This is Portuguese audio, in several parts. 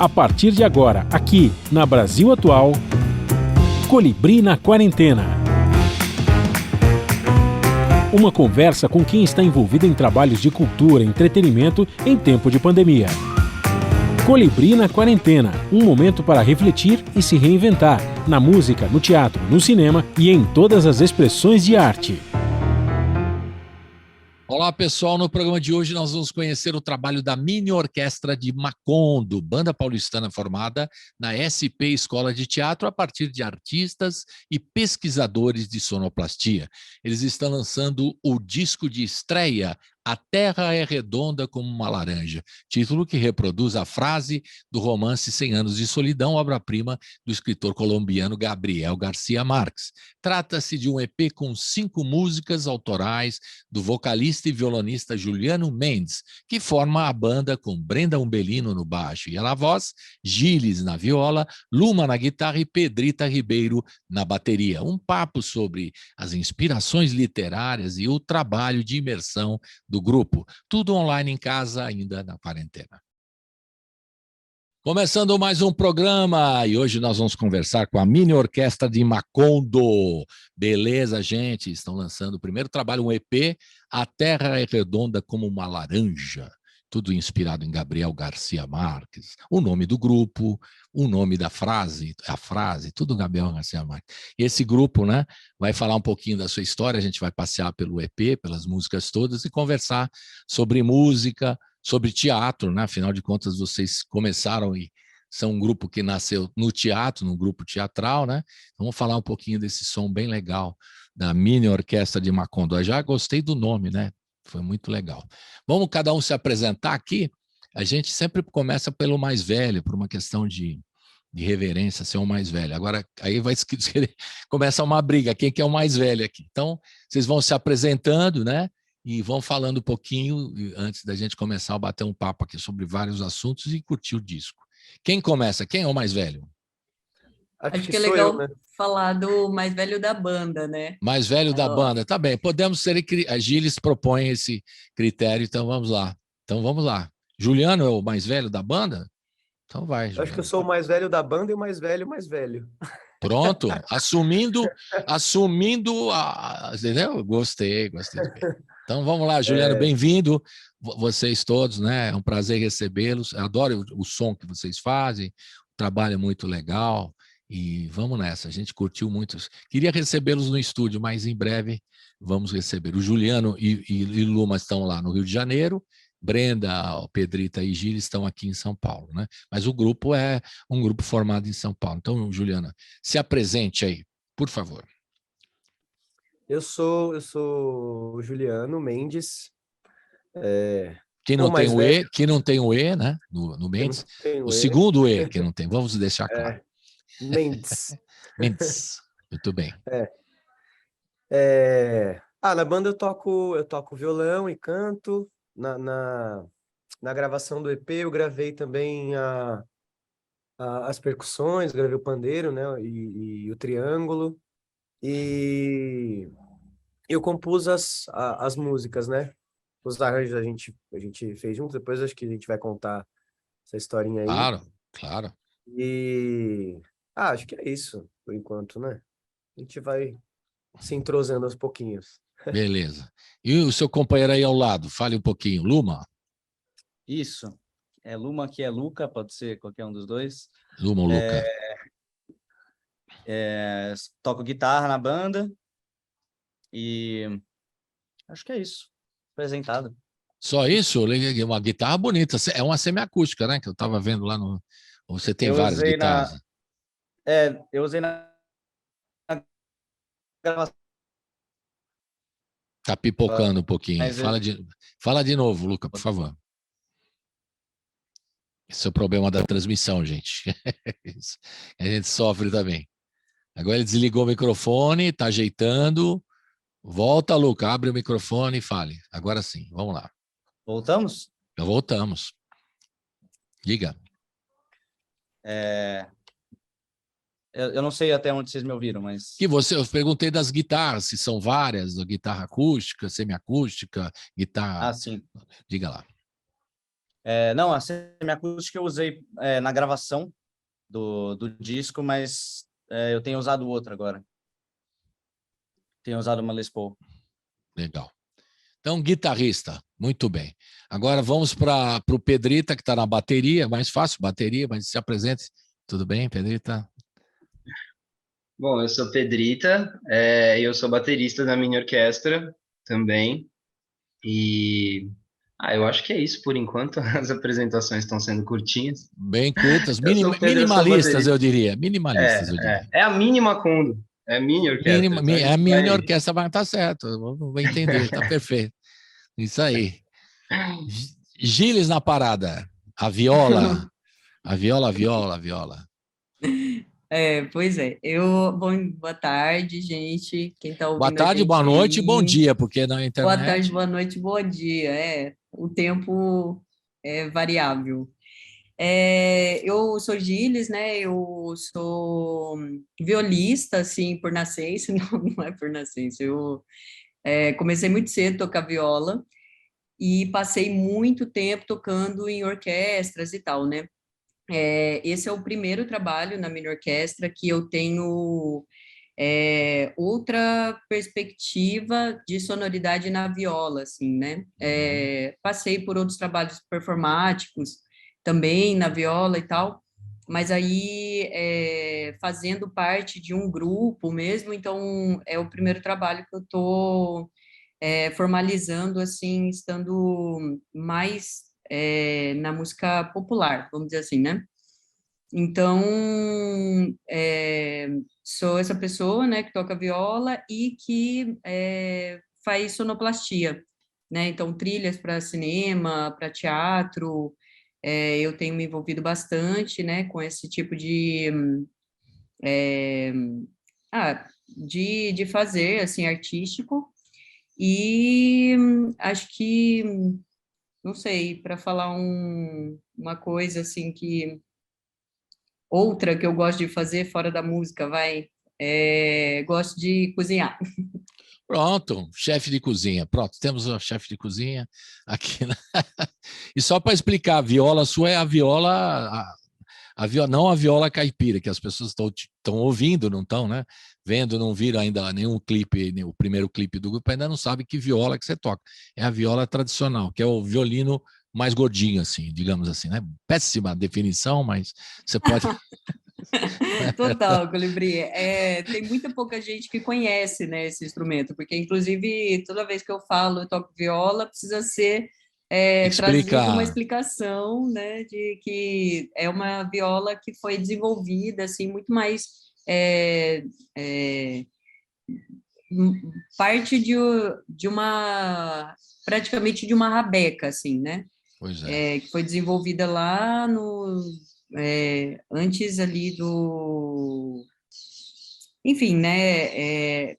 A partir de agora, aqui na Brasil Atual, Colibri na Quarentena. Uma conversa com quem está envolvido em trabalhos de cultura e entretenimento em tempo de pandemia. Colibri na Quarentena, um momento para refletir e se reinventar, na música, no teatro, no cinema e em todas as expressões de arte. Olá, pessoal. No programa de hoje nós vamos conhecer o trabalho da Mini Orquestra de Macondo, banda paulistana formada na SP Escola de Teatro a partir de artistas e pesquisadores de sonoplastia. Eles estão lançando o disco de estreia A Terra é Redonda como uma Laranja, título que reproduz a frase do romance 100 Anos de Solidão, obra-prima do escritor colombiano Gabriel García Márquez. Trata-se de um EP com 5 músicas autorais do vocalista e violonista Juliano Mendes, que forma a banda com Brenda Umbelino no baixo e na voz, Gilles na viola, Luma na guitarra e Pedrita Ribeiro na bateria. Um papo sobre as inspirações literárias e o trabalho de imersão do grupo. Tudo online em casa, ainda na quarentena. Começando mais um programa, e hoje nós vamos conversar com a Mini Orquestra de Macondo. Beleza, gente? Estão lançando o primeiro trabalho, um EP, A Terra é Redonda como uma Laranja. Tudo inspirado em Gabriel García Márquez. O nome do grupo, o nome da frase, a frase, tudo Gabriel García Márquez. E esse grupo, né, vai falar um pouquinho da sua história, a gente vai passear pelo EP, pelas músicas todas e conversar sobre música, sobre teatro, né? Afinal de contas, vocês começaram e são um grupo que nasceu no teatro, num grupo teatral, né? Então, vamos falar um pouquinho desse som bem legal da Mini Orquestra de Macondo. Eu já gostei do nome, né? Foi muito legal. Vamos cada um se apresentar aqui. A gente sempre começa pelo mais velho, por uma questão de reverência, ser o mais velho. Agora, aí começa uma briga, quem que é o mais velho aqui? Então, vocês vão se apresentando, né? E vão falando um pouquinho, antes da gente começar a bater um papo aqui sobre vários assuntos e curtir o disco. Quem começa? Quem é o mais velho? Acho que é legal falar do mais velho da banda, né? Mais velho da banda, tá bem. Podemos ser... A Gilles propõe esse critério, então vamos lá. Juliano é o mais velho da banda? Então vai, Juliano. Acho que eu sou o mais velho da banda e o mais velho, Pronto, assumindo entendeu? Gostei. Então vamos lá, Juliano, bem-vindo, vocês todos, né? É um prazer recebê-los. Eu adoro o som que vocês fazem, o trabalho é muito legal e vamos nessa. A gente curtiu muito. Queria recebê-los no estúdio, mas em breve vamos receber. O Juliano e Luma estão lá no Rio de Janeiro. Brenda, Pedrita e Gil estão aqui em São Paulo, né? Mas o grupo é um grupo formado em São Paulo. Então, Juliana, se apresente aí, por favor. Eu sou o Juliano Mendes. Que não tem o E, né? No Mendes. O segundo E que não tem, vamos deixar claro. Mendes. Mendes, muito bem. Na banda eu toco violão e canto. Na gravação do EP eu gravei também as percussões, gravei o pandeiro, né, e o triângulo, e eu compus as músicas, né, os arranjos a gente fez junto, depois acho que a gente vai contar essa historinha aí. Claro. E acho que é isso, por enquanto, né, a gente vai se entrosando aos pouquinhos. Beleza. E o seu companheiro aí ao lado, fale um pouquinho. Luma? Isso. É Luma, que é Luca, pode ser qualquer um dos dois. Luma ou Luca? Toco guitarra na banda e acho que é isso. Apresentado. Só isso? Uma guitarra bonita. É uma semiacústica, né? Que eu estava vendo lá no... Você tem várias guitarras. Eu usei na gravação. Tá pipocando um pouquinho. Fala de novo, Luca, por favor. Esse é o problema da transmissão, gente. A gente sofre também. Agora ele desligou o microfone, está ajeitando. Volta, Luca, abre o microfone e fale. Agora sim, vamos lá. Voltamos? Voltamos. Diga. Eu não sei até onde vocês me ouviram, mas... Eu perguntei das guitarras, se são várias, guitarra acústica, semiacústica, guitarra... sim. Diga lá. Não, a semiacústica eu usei na gravação do disco, mas eu tenho usado outra agora. Tenho usado uma Les Paul. Legal. Então, guitarrista, muito bem. Agora vamos para o Pedrita, que está na bateria, mais fácil, bateria, mas se apresente. Tudo bem, Pedrita? Bom, eu sou Pedrita, eu sou baterista da Mini Orquestra também, e eu acho que é isso por enquanto, as apresentações estão sendo curtinhas. Bem curtas, Eu sou o Pedro, minimalistas, eu diria. Minimalistas, eu diria. É a Mini Macondo, é a Mini Orquestra. É a Mini Orquestra, mas tá certo, vou entender, tá perfeito. Isso aí. Gilles na parada, a viola. Pois é. Boa tarde, gente. Quem está ouvindo boa tarde, boa noite e bom dia, porque na internet... Boa tarde, boa noite, bom dia. O tempo é variável. Eu sou Gilles, né? Eu sou violista, assim, por nascença. Não é por nascença. Eu comecei muito cedo a tocar viola e passei muito tempo tocando em orquestras e tal, né? Esse é o primeiro trabalho na Mini Orquestra que eu tenho outra perspectiva de sonoridade na viola, assim, né? Passei por outros trabalhos performáticos também na viola e tal, mas aí fazendo parte de um grupo mesmo, então é o primeiro trabalho que eu estou formalizando, assim, estando mais na música popular, vamos dizer assim, né? Então, sou essa pessoa, né, que toca viola e que faz sonoplastia, né? Então, trilhas para cinema, para teatro, eu tenho me envolvido bastante, né, com esse tipo de fazer, assim, artístico. E acho que, não sei, para falar uma coisa assim outra que eu gosto de fazer fora da música, gosto de cozinhar. Pronto, chefe de cozinha. Pronto, temos o chefe de cozinha aqui. E só para explicar, a viola sua é a viola, não a viola caipira, que as pessoas estão ouvindo, não estão, né? Vendo, não viram ainda nenhum clipe, o primeiro clipe do grupo, ainda não sabe que viola que você toca. É a viola tradicional, que é o violino mais gordinho, assim, digamos assim, né? Péssima definição, mas você pode... Total, Colibri. Tem muita pouca gente que conhece, né, esse instrumento, porque, inclusive, toda vez que eu falo, eu toco viola, precisa ser trazida uma explicação, né, de que é uma viola que foi desenvolvida, assim, muito mais parte de uma, praticamente de uma rabeca, assim, né? Pois é. Que foi desenvolvida lá antes ali enfim, né?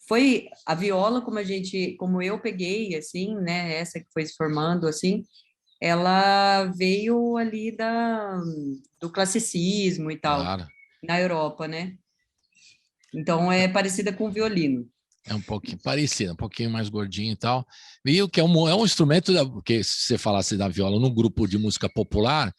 Foi a viola como eu peguei, assim, né? Essa que foi se formando, assim, ela veio ali do classicismo e tal, Claro. na Europa, né? Então, é parecida com o violino. É um pouquinho parecido, um pouquinho mais gordinho e tal. E o que é um instrumento, porque se você falasse da viola num grupo de música popular,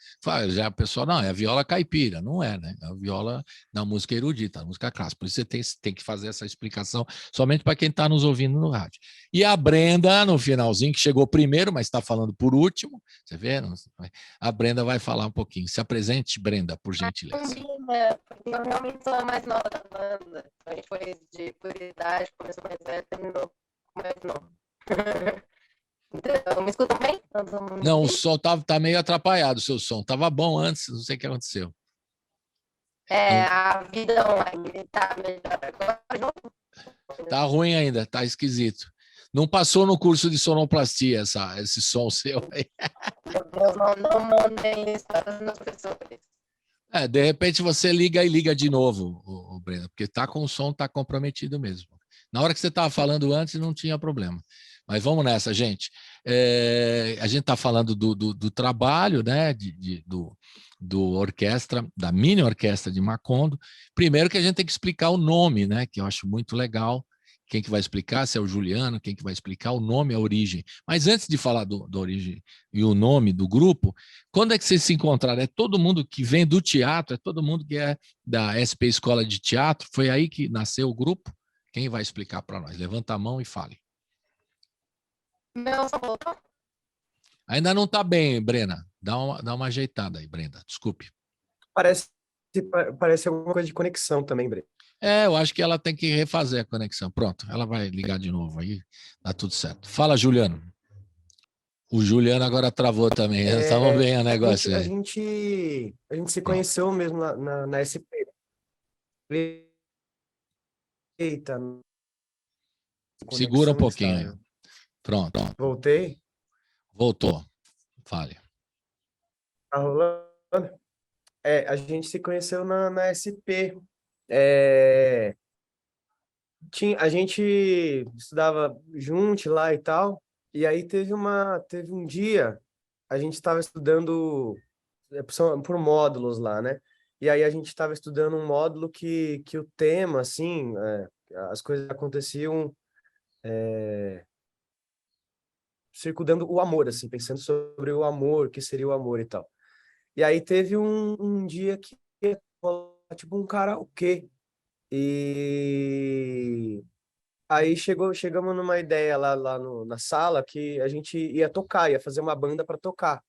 já a pessoa, não, é a viola caipira. Não é, né? É a viola da música erudita, da música clássica. Por isso você tem que fazer essa explicação somente para quem está nos ouvindo no rádio. E a Brenda, no finalzinho, que chegou primeiro, mas está falando por último, você vê? A Brenda vai falar um pouquinho. Se apresente, Brenda, por gentileza. Eu realmente sou a mais nova da banda. A gente foi por idade, começou mais velho, terminou mais novo. Então, me escutam bem? Não, o som tá meio atrapalhado, o seu som. Tava bom antes, não sei o que aconteceu. A vida online tá melhor agora. Tá ruim ainda, tá esquisito. Não passou no curso de sonoplastia esse som seu aí. Meu Deus, não mandem isso para os meus professores. De repente você liga de novo, o Breno, porque tá com o som, tá comprometido mesmo. Na hora que você estava falando antes, não tinha problema. Mas vamos nessa, gente. A gente está falando do trabalho, né, do orquestra, da Mini Orquestra de Macondo. Primeiro que a gente tem que explicar o nome, né, que eu acho muito legal, quem que vai explicar, se é o Juliano, quem que vai explicar o nome, a origem. Mas antes de falar da origem e o nome do grupo, quando é que vocês se encontraram? É todo mundo que vem do teatro, é todo mundo que é da SP Escola de Teatro? Foi aí que nasceu o grupo? Quem vai explicar para nós? Levanta a mão e fale. Meu, só voltou? Ainda não está bem, Brena. Dá uma ajeitada aí, Brenda. Desculpe. Parece, parece alguma coisa de conexão também, Bre. Eu acho que ela tem que refazer a conexão. Pronto, ela vai ligar de novo aí, dá tudo certo. Fala, Juliano. O Juliano agora travou também. Estavam bem o negócio A aí. gente se conheceu mesmo na SP. Eita, Segura um conexão pouquinho aí. instável. Pronto, Voltei? voltou. Fale. Tá rolando? A gente se conheceu na SP. É, a gente estudava junto lá e tal, e aí teve um dia, a gente estava estudando por módulos lá, né? E aí a gente estava estudando um módulo que o tema, assim, as coisas aconteciam circundando o amor, assim, pensando sobre o amor, o que seria o amor e tal. E aí teve um dia que ia rolar, tipo um karaokê. E aí chegamos numa ideia lá na sala que a gente ia tocar, ia fazer uma banda para tocar.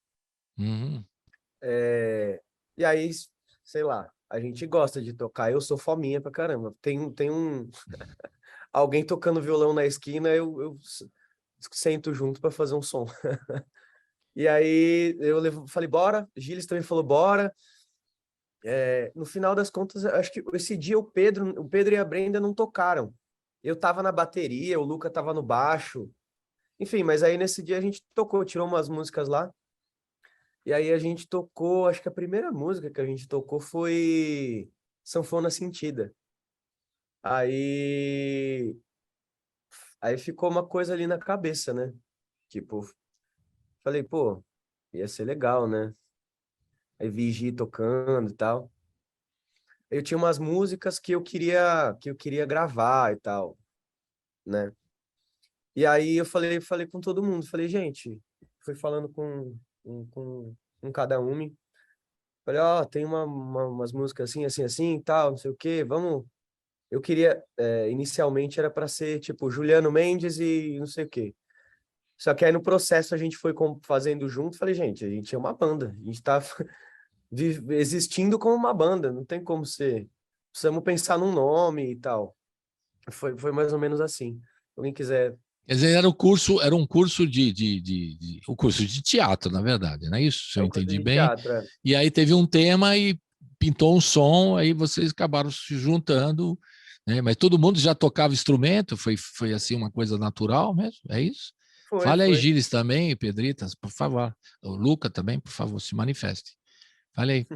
Uhum. E aí, sei lá, a gente gosta de tocar. Eu sou fominha pra caramba. Tem alguém tocando violão na esquina, eu sento junto para fazer um som. E aí falei, bora. Gilles também falou, bora. No final das contas, acho que esse dia o Pedro e a Brenda não tocaram. Eu tava na bateria, o Luca tava no baixo. Enfim, mas aí nesse dia a gente tocou, tirou umas músicas lá. E aí a gente tocou, acho que a primeira música que a gente tocou foi Sanfona Sentida. Aí aí ficou uma coisa ali na cabeça, né? Tipo, falei, pô, ia ser legal, né? Aí vi Gi tocando e tal. Eu tinha umas músicas que eu queria gravar e tal, né? E aí eu falei com todo mundo, falei, gente, fui falando com cada um, falei, ó, tem umas músicas assim, assim, assim, e tal, não sei o quê, vamos. Eu queria, inicialmente era para ser tipo Juliano Mendes e não sei o quê. Só que aí no processo a gente foi fazendo junto, falei, gente, a gente é uma banda, a gente tá existindo como uma banda, não tem como ser. Precisamos pensar num nome e tal. Foi mais ou menos assim. Se alguém quiser. Quer dizer, era um curso o curso de teatro, na verdade, não é isso? Se eu É um curso entendi de bem. teatro, é. E aí teve um tema e pintou um som, aí vocês acabaram se juntando, né? Mas todo mundo já tocava instrumento, foi assim uma coisa natural mesmo, é isso? Fale aí, Foi. Gilles também, Pedritas, por favor. O Luca também, por favor, se manifeste. Fale aí.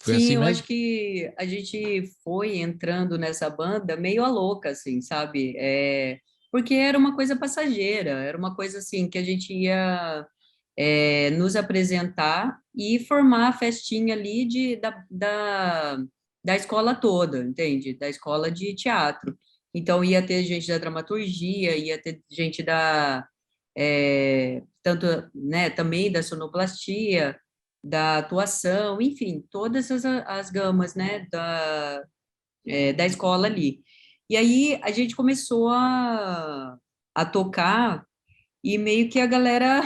Foi Sim, assim eu mesmo? acho que a gente foi entrando nessa banda meio a louca, assim, sabe? Porque era uma coisa passageira, era uma coisa assim que a gente ia nos apresentar e formar a festinha ali da escola toda, entende? Da escola de teatro. Então ia ter gente da dramaturgia, ia ter gente tanto, né, também da sonoplastia, da atuação, enfim, todas as gamas, né, da escola ali. E aí a gente começou a tocar e meio que a galera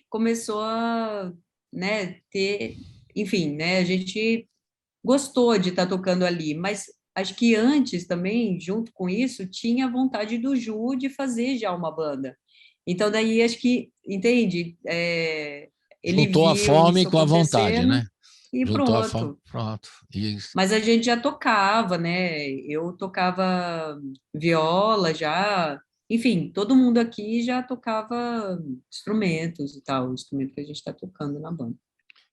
começou a, né, ter, enfim, né, a gente gostou de estar tocando ali, mas acho que antes também, junto com isso, tinha a vontade do Ju de fazer já uma banda. Então daí acho que, entende? Ele Juntou a viu fome isso com a vontade, acontecendo né? e Juntou a fome, pronto. pronto. Isso. Mas a gente já tocava, né? Eu tocava viola já, enfim, todo mundo aqui já tocava instrumentos e tal, o instrumento que a gente está tocando na banda.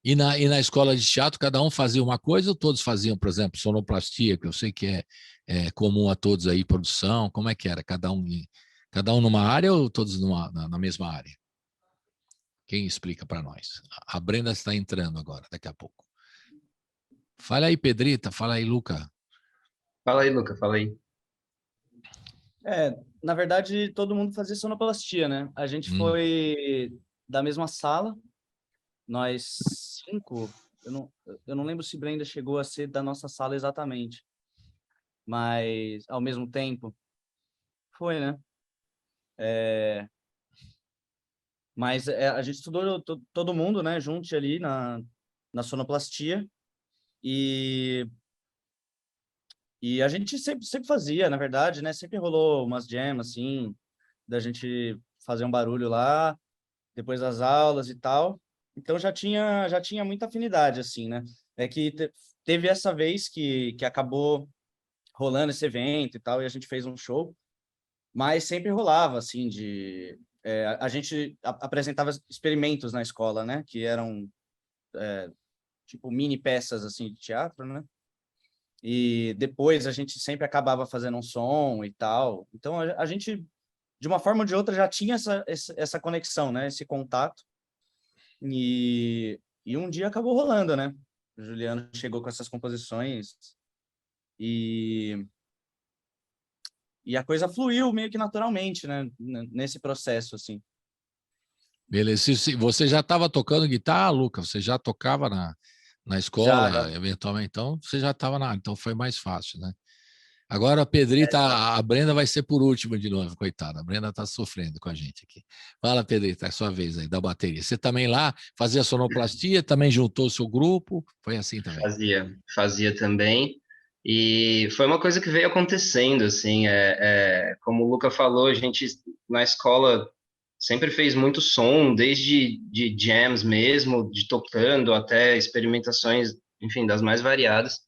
E na escola de teatro, cada um fazia uma coisa ou todos faziam, por exemplo, sonoplastia, que eu sei que é comum a todos aí, produção, como é que era? Cada um numa área ou todos na mesma área? Quem explica para nós? A Brenda está entrando agora, daqui a pouco. Fala aí, Pedrita, fala aí, Luca. Fala aí, Luca, fala aí. Na verdade, todo mundo fazia sonoplastia, né? A gente foi da mesma sala, nós 5, eu não lembro se Brenda chegou a ser da nossa sala exatamente, mas ao mesmo tempo, foi, né? Mas a gente estudou todo mundo, né, junto ali na sonoplastia, e a gente sempre fazia, na verdade, né? Sempre rolou umas jam, assim, da gente fazer um barulho lá, depois das aulas e tal. Então já tinha muita afinidade, assim, né? É que teve essa vez que acabou rolando esse evento e tal, e a gente fez um show, mas sempre rolava, assim, a gente apresentava experimentos na escola, né? Que eram, tipo, mini peças, assim, de teatro, né? E depois a gente sempre acabava fazendo um som e tal. Então a gente, de uma forma ou de outra, já tinha essa conexão, né? Esse contato. E um dia acabou rolando, né? O Juliano chegou com essas composições e a coisa fluiu meio que naturalmente, né? Nesse processo, assim. Beleza. Você já estava tocando guitarra, Lucas? Você já tocava na escola, Já. eventualmente? Então, você já estava na área, então foi mais fácil, né? Agora a Pedrita, a Brenda vai ser por último de novo, coitada. A Brenda está sofrendo com a gente aqui. Fala, Pedrita, é a sua vez aí, da bateria. Você também lá fazia sonoplastia, também juntou o seu grupo? Foi assim também? Fazia também. E foi uma coisa que veio acontecendo, assim, como o Luca falou, a gente na escola sempre fez muito som, desde de jams mesmo, de tocando até experimentações, enfim, das mais variadas.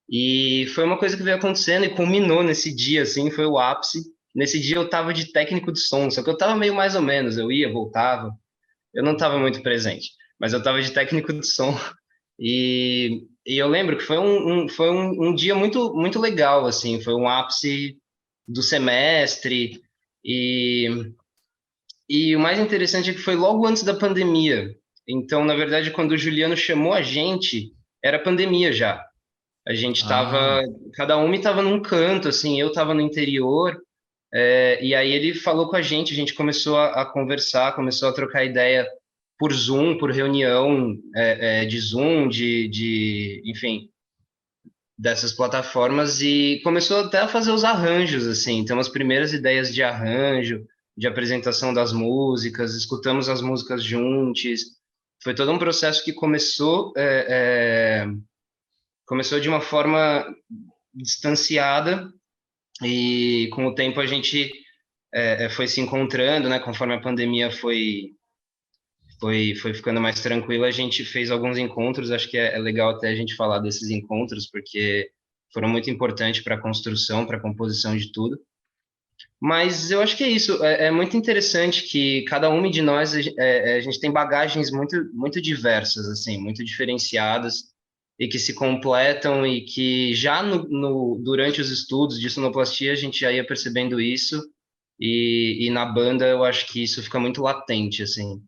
E foi uma coisa que veio acontecendo e culminou nesse dia, assim, foi o ápice. Nesse dia eu tava de técnico de som, só que eu tava meio mais ou menos, eu ia, voltava, eu não tava muito presente, mas eu tava de técnico de som. E eu lembro que foi um dia muito, muito legal, assim, foi um ápice do semestre, e, e o mais interessante é que foi logo antes da pandemia. Então, na verdade, quando o Juliano chamou a gente, era pandemia já. A gente Ah, estava, cada um estava num canto, assim, eu estava no interior, e aí ele falou com a gente começou a conversar, começou a trocar ideia por Zoom, por reunião de Zoom, enfim, dessas plataformas, e começou até a fazer os arranjos, assim, então as primeiras ideias de arranjo, de apresentação das músicas, escutamos as músicas juntos, foi todo um processo que começou de uma forma distanciada, e com o tempo a gente foi se encontrando, né? Conforme a pandemia foi ficando mais tranquila, a gente fez alguns encontros. Acho que é legal até a gente falar desses encontros, porque foram muito importantes para a construção, para a composição de tudo. Mas eu acho que é isso. É muito interessante que cada um de nós a gente tem bagagens muito muito diversas, assim, muito diferenciadas e que se completam e que já durante os estudos de sonoplastia a gente já ia percebendo isso e na banda eu acho que isso fica muito latente, assim.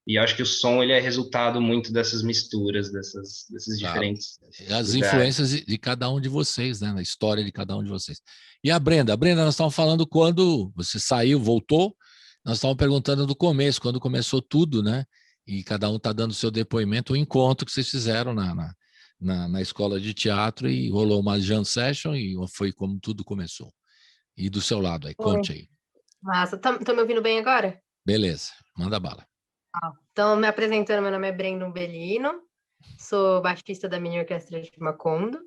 E eu acho que o som ele é resultado muito dessas misturas, desses claro. diferentes As lugares. influências de cada um de vocês, né? Na história de cada um de vocês. E a Brenda? Brenda, nós estávamos falando quando você saiu, voltou, nós estávamos perguntando do começo, quando começou tudo, né? E cada um está dando o seu depoimento, o encontro que vocês fizeram na escola de teatro e rolou uma jam session e foi como tudo começou. E do seu lado aí, Oi. conte aí. Massa. Tá me ouvindo bem agora? Beleza, manda bala. Então, me apresentando, meu nome é Brenda Umbelino, sou baixista da Mini Orquestra de Macondo.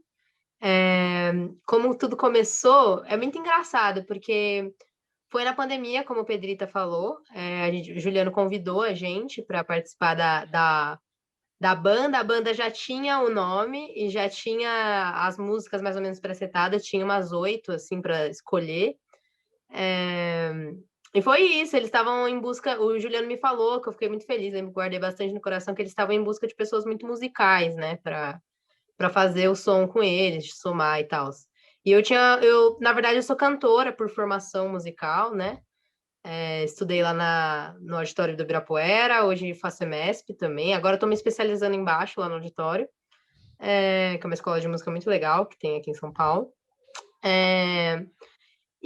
Como tudo começou, é muito engraçado, porque foi na pandemia, como o Pedrita falou, o Juliano convidou a gente para participar da banda. A banda já tinha o nome e já tinha as músicas mais ou menos presetadas, tinha umas 8, assim, para escolher. E foi isso, eles estavam em busca. O Juliano me falou, que eu fiquei muito feliz, eu me guardei bastante no coração, que eles estavam em busca de pessoas muito musicais, né, para fazer o som com eles, somar e tal. E na verdade, eu sou cantora por formação musical, né? Estudei lá no auditório do Ibirapuera, hoje faço EMESP também. Agora estou me especializando em baixo lá no auditório, que é uma escola de música muito legal que tem aqui em São Paulo.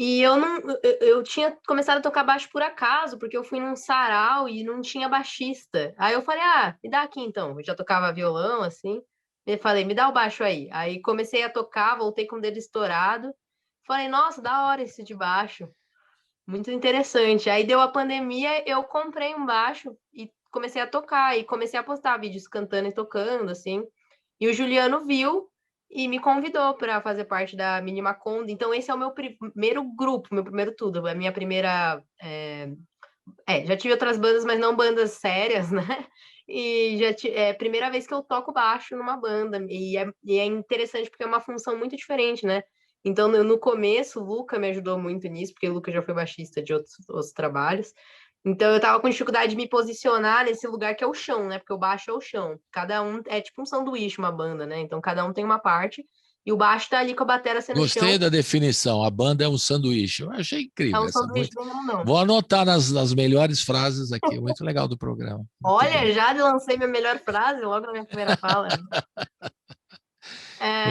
E eu tinha começado a tocar baixo por acaso, porque eu fui num sarau e não tinha baixista. Aí eu falei, me dá aqui então. Eu já tocava violão, assim. E falei, me dá o baixo aí. Aí comecei a tocar, voltei com o dedo estourado. Falei, nossa, da hora esse de baixo. Muito interessante. Aí deu a pandemia, eu comprei um baixo e comecei a tocar. E comecei a postar vídeos cantando e tocando, assim. E o Juliano viu e me convidou para fazer parte da Mini Macondo. Então, esse é o meu primeiro grupo, meu primeiro tudo. A minha primeira. Já tive outras bandas, mas não bandas sérias, né? E é a primeira vez que eu toco baixo numa banda. E é interessante porque é uma função muito diferente, né? Então, no começo, o Luca me ajudou muito nisso, porque o Luca já foi baixista de outros trabalhos. Então, eu tava com dificuldade de me posicionar nesse lugar que é o chão, né? Porque o baixo é o chão. Cada um é tipo um sanduíche, uma banda, né? Então, cada um tem uma parte. E o baixo tá ali com a bateria sendo no chão. Gostei da definição. A banda é um sanduíche. Eu achei incrível. É um sanduíche bem grandão. Vou anotar nas melhores frases aqui. Muito legal do programa. Olha, já lancei minha melhor frase logo na minha primeira fala.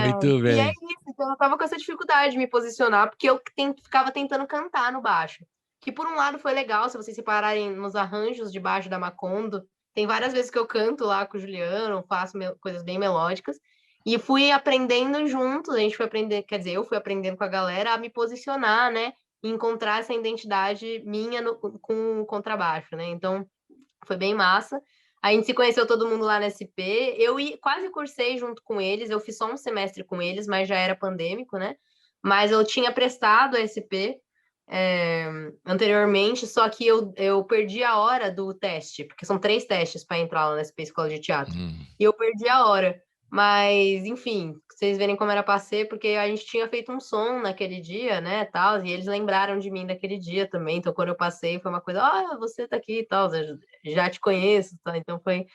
Muito bem. E é isso. Então, eu tava com essa dificuldade de me posicionar, porque eu ficava tentando cantar no baixo. Que por um lado foi legal, se vocês separarem nos arranjos de baixo da Macondo, tem várias vezes que eu canto lá com o Juliano, faço coisas bem melódicas, e fui aprendendo juntos, a gente foi aprender, quer dizer, eu fui aprendendo com a galera a me posicionar, né, e encontrar essa identidade minha com o contrabaixo, né, então foi bem massa. A gente se conheceu todo mundo lá na SP, quase cursei junto com eles, eu fiz só um semestre com eles, mas já era pandêmico, né, mas eu tinha prestado a SP, anteriormente, só que eu perdi a hora do teste, porque são 3 testes para entrar lá na SP Escola de Teatro. E eu perdi a hora. Mas, enfim, vocês verem como era pra ser, porque a gente tinha feito um som naquele dia, né, tal, e eles lembraram de mim daquele dia também. Então, quando eu passei, foi uma coisa, você tá aqui e tal, já te conheço, tá? Então, foi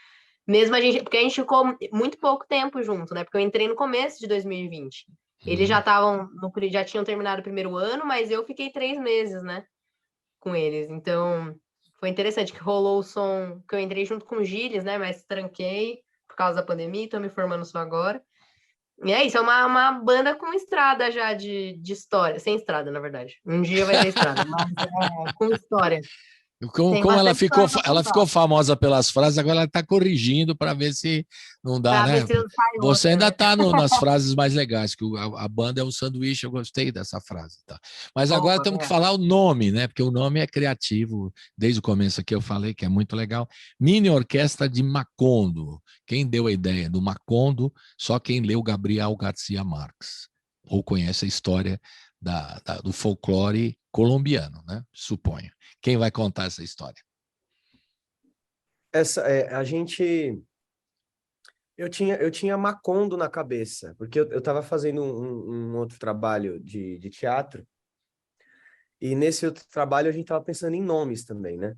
mesmo porque a gente ficou muito pouco tempo junto, né, porque eu entrei no começo de 2020. Eles já tinham terminado o primeiro ano, mas eu fiquei 3 meses, né, com eles. Então, foi interessante que rolou o som, que eu entrei junto com o Gilles, né, mas tranquei por causa da pandemia, tô me formando só agora. E é isso, é uma banda com estrada já de história, sem estrada, na verdade. Um dia vai ter estrada, mas com história. Como ela ficou famosa pelas frases, agora ela está corrigindo para ver se não dá, né? Você ainda está nas frases mais legais, que a banda é um sanduíche, eu gostei dessa frase. Tá? Mas agora temos que falar o nome, né? Porque o nome é criativo, desde o começo aqui eu falei que é muito legal. Mini Orquestra de Macondo. Quem deu a ideia do Macondo? Só quem leu Gabriel Garcia Marques, ou conhece a história do folclore colombiano, né? Suponho. Quem vai contar essa história? Eu tinha Macondo na cabeça, porque eu estava fazendo um outro trabalho de teatro, e nesse outro trabalho a gente estava pensando em nomes também, né?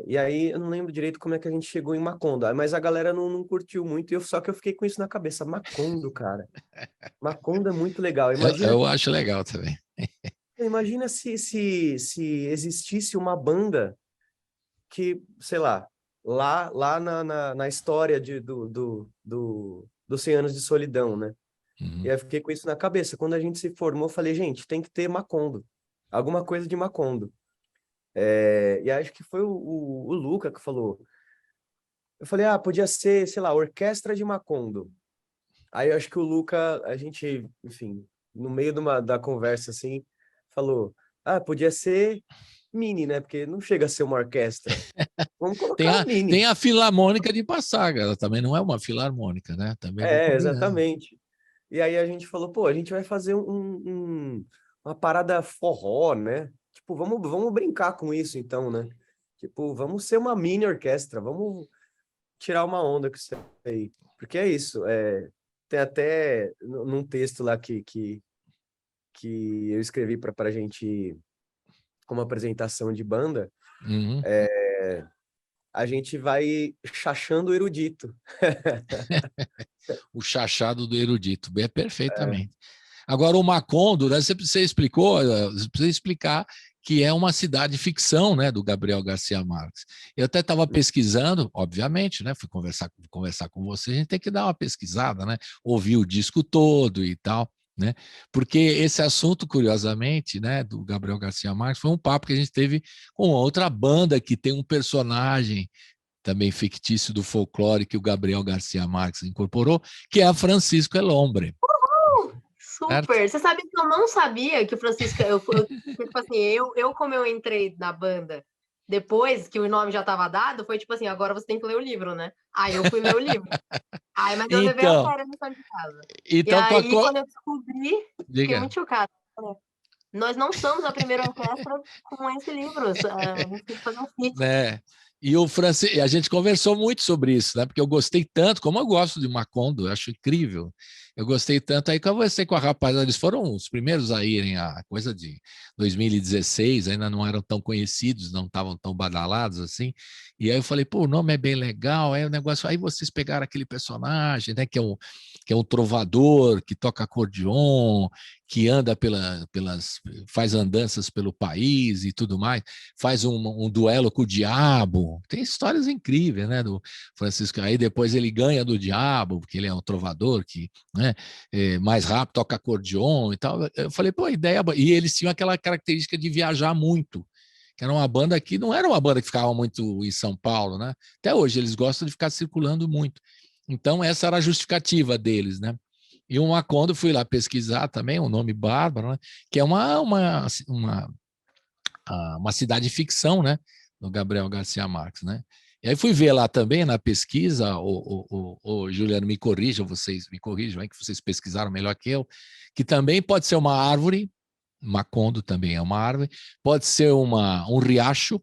E aí eu não lembro direito como é que a gente chegou em Macondo, mas a galera não curtiu muito, só que eu fiquei com isso na cabeça. Macondo, cara. Macondo é muito legal. Imagina, eu acho legal também. Imagina se existisse uma banda que, sei lá na história dos 100 anos de solidão, né? Uhum. E aí eu fiquei com isso na cabeça. Quando a gente se formou, eu falei, gente, tem que ter Macondo. Alguma coisa de Macondo. E acho que foi o Luca que falou. Eu falei, podia ser, sei lá, Orquestra de Macondo. Aí eu acho que o Luca, a gente, enfim, no meio da conversa, assim, falou, podia ser Mini, né? Porque não chega a ser uma orquestra. Vamos colocar Mini. Tem a Filarmônica de Passaga, ela também não é uma filarmônica, né? Também exatamente. E aí a gente falou, a gente vai fazer uma parada forró, né? Tipo, vamos brincar com isso então, né? Tipo, vamos ser uma mini orquestra, vamos tirar uma onda com isso aí. Porque é isso, tem até num texto lá que eu escrevi para a gente, como apresentação de banda, uhum. A gente vai chachando o erudito. O chachado do erudito, bem perfeitamente. Agora, o Macondo, né, você explicou, você precisa explicar que é uma cidade ficção, né, do Gabriel Garcia Marques. Eu até estava pesquisando, obviamente, né, fui conversar com você, a gente tem que dar uma pesquisada, né, ouvir o disco todo e tal. né? Porque esse assunto, curiosamente, né, do Gabriel Garcia Marques, foi um papo que a gente teve com outra banda que tem um personagem também fictício do folclore que o Gabriel Garcia Marques incorporou, que é a Francisco El Hombre. Certo? Super! Você sabe que eu não sabia que o Francisco... tipo assim, como eu entrei na banda depois que o nome já estava dado, foi tipo assim, agora você tem que ler o livro, né? Aí eu fui ler o livro. Aí, mas eu levei a Então, sério a lição de casa. E então aí, quando eu descobri, fiquei diga. muito chocada. Nós não somos a primeira orquestra com esse livro. A gente tem que fazer um feat. Né? E a gente conversou muito sobre isso, né? Porque eu gostei tanto, como eu gosto de Macondo, eu acho incrível. Eu gostei tanto, aí conversei com a rapaziada, eles foram os primeiros a irem, a coisa de 2016, ainda não eram tão conhecidos, não estavam tão badalados assim. E aí eu falei, pô, o nome é bem legal, aí o negócio, aí vocês pegaram aquele personagem, né? Que é um trovador, que toca acordeon, que anda faz andanças pelo país e tudo mais, faz um duelo com o diabo. Tem histórias incríveis, né, do Francisco. Aí depois ele ganha do diabo, porque ele é um trovador que, né, mais rápido, toca acordeon e tal. Eu falei, pô, ideia boa. E eles tinham aquela característica de viajar muito, que era uma banda que não era uma banda que ficava muito em São Paulo, né? Até hoje eles gostam de ficar circulando muito. Então essa era a justificativa deles, né? E o Macondo, fui lá pesquisar também, um nome bárbaro, né? Que é uma cidade de ficção, né? Do Gabriel Garcia Marques, né? E aí fui ver lá também na pesquisa, o Juliano me corrija, vocês me corrijam, que vocês pesquisaram melhor que eu, que também pode ser uma árvore, Macondo também é uma árvore, pode ser um riacho,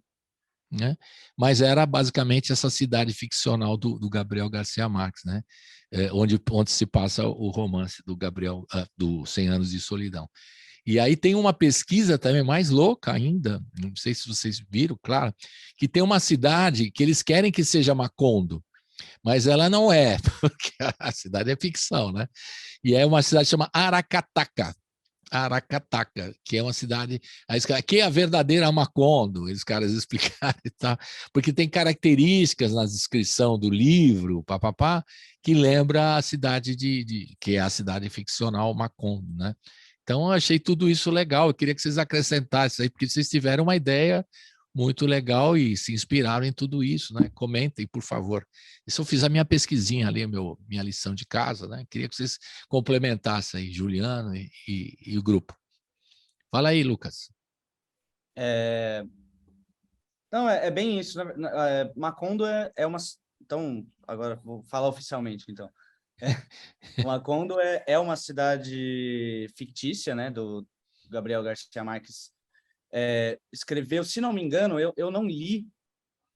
né? Mas era basicamente essa cidade ficcional do Gabriel Garcia Marques, né? Onde se passa o romance do Gabriel, do 100 Anos de Solidão. E aí tem uma pesquisa também mais louca ainda, não sei se vocês viram, claro, que tem uma cidade que eles querem que seja Macondo, mas ela não é, porque a cidade é ficção, né? E é uma cidade que chama Aracataca, que é uma cidade, que é a verdadeira Macondo, eles caras explicaram e tal, porque tem características na descrição do livro, papapá, que lembra a cidade que é a cidade ficcional Macondo, né? Então, eu achei tudo isso legal. Eu queria que vocês acrescentassem aí, porque vocês tiveram uma ideia muito legal e se inspiraram em tudo isso, né? Comentem, por favor. Isso eu fiz a minha pesquisinha ali, minha lição de casa, né? Queria que vocês complementassem aí, Juliano e o grupo. Fala aí, Lucas. Não, é bem isso. Macondo é uma... Então, agora vou falar oficialmente, então. Macondo é uma cidade fictícia, né, do Gabriel Garcia Marques. Escreveu, se não me engano, eu não li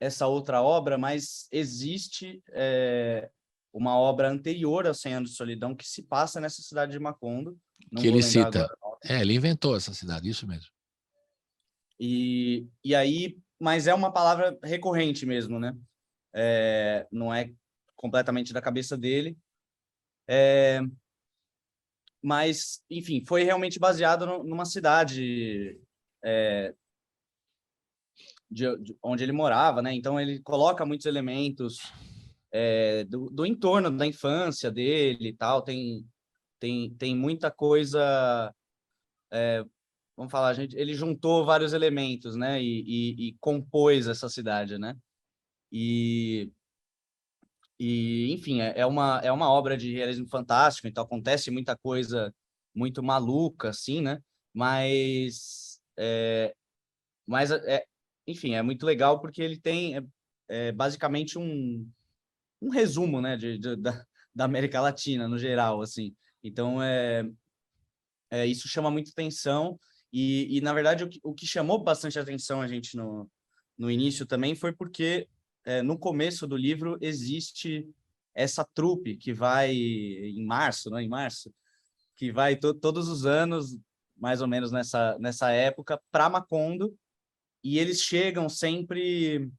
essa outra obra, mas existe uma obra anterior ao 100 Anos de Solidão que se passa nessa cidade de Macondo. Não Que vou ele lembrar cita. agora o nome. Ele inventou essa cidade, isso mesmo. E aí, mas é uma palavra recorrente mesmo, né? Não é completamente da cabeça dele. Mas, enfim, foi realmente baseado numa cidade de onde ele morava, né? Então ele coloca muitos elementos do entorno da infância dele e tal. Tem muita coisa. Vamos falar, ele juntou vários elementos, né? E compôs essa cidade, né? E enfim, é uma obra de realismo fantástico, então acontece muita coisa muito maluca, assim, né? Mas, enfim, é muito legal porque ele tem basicamente um resumo, né, da América Latina, no geral, assim. Então, isso chama muito atenção e na verdade, o que chamou bastante atenção a gente no início também foi porque no começo do livro existe essa trupe que vai em março, né? Em março, que vai todos os anos, mais ou menos nessa época, para Macondo, e eles chegam sempre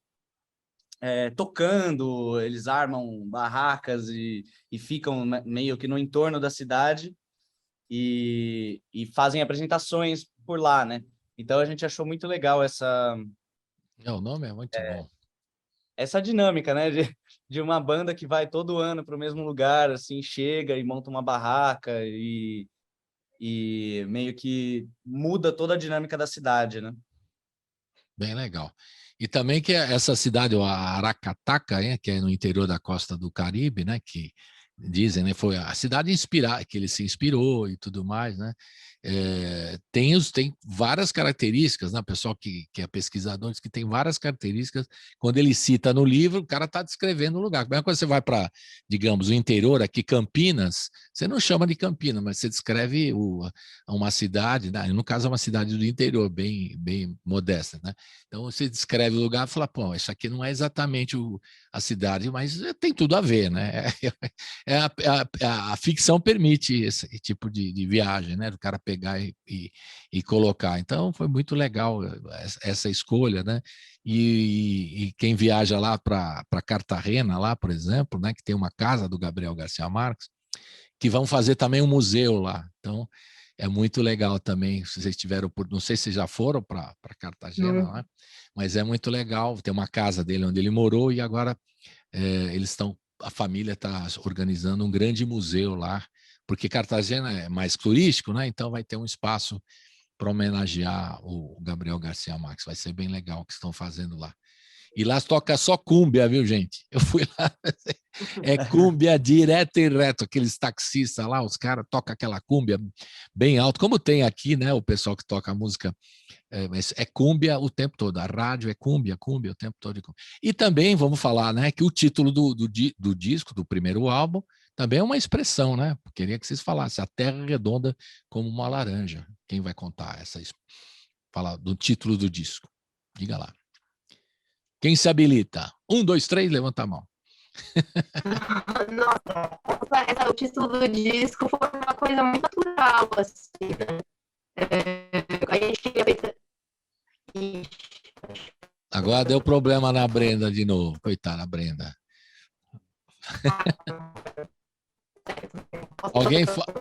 tocando, eles armam barracas e ficam meio que no entorno da cidade e fazem apresentações por lá, né? Então a gente achou muito legal O nome é muito bom. Essa dinâmica, né, de uma banda que vai todo ano para o mesmo lugar, assim, chega e monta uma barraca e meio que muda toda a dinâmica da cidade, né? Bem legal. E também que essa cidade, o Aracataca, que é no interior da costa do Caribe, né, que dizem, né, foi a cidade inspirada, que ele se inspirou e tudo mais, né? Tem várias características, né? O pessoal que é pesquisador diz que tem várias características. Quando ele cita no livro, o cara está descrevendo o lugar. Quando você vai para, digamos, o interior, aqui Campinas, você não chama de Campinas, mas você descreve uma cidade, né? No caso é uma cidade do interior, bem modesta, né? Então você descreve o lugar e fala, pô, isso aqui não é exatamente a cidade, mas tem tudo a ver, né? A ficção permite esse tipo de viagem, né? Do cara pegar e colocar. Então, foi muito legal essa escolha, né? E quem viaja lá para Cartagena, lá, por exemplo, né? Que tem uma casa do Gabriel Garcia Marques, que vão fazer também um museu lá. Então, é muito legal também, se vocês tiveram, não sei se já foram para Cartagena, né? Mas é muito legal, tem uma casa dele onde ele morou e agora a família está organizando um grande museu lá, porque Cartagena é mais turístico, né? Então vai ter um espaço para homenagear o Gabriel Garcia Marques. Vai ser bem legal o que estão fazendo lá. E lá toca só cúmbia, viu, gente? Eu fui lá, é cúmbia direto e reto. Aqueles taxistas lá, os caras tocam aquela cúmbia bem alto, como tem aqui, né? O pessoal que toca música, mas é cúmbia o tempo todo. A rádio é cúmbia o tempo todo. E também vamos falar, né? Que o título do disco, do primeiro álbum, também é uma expressão, né? Queria que vocês falassem: A Terra Redonda como uma Laranja. Quem vai contar falar do título do disco? Diga lá. Quem se habilita? 1, 2, 3, levanta a mão. Nossa, o título do disco foi uma coisa muito natural, assim, né? A gente queria pensar... Agora deu problema na Brenda de novo. Coitada, Brenda.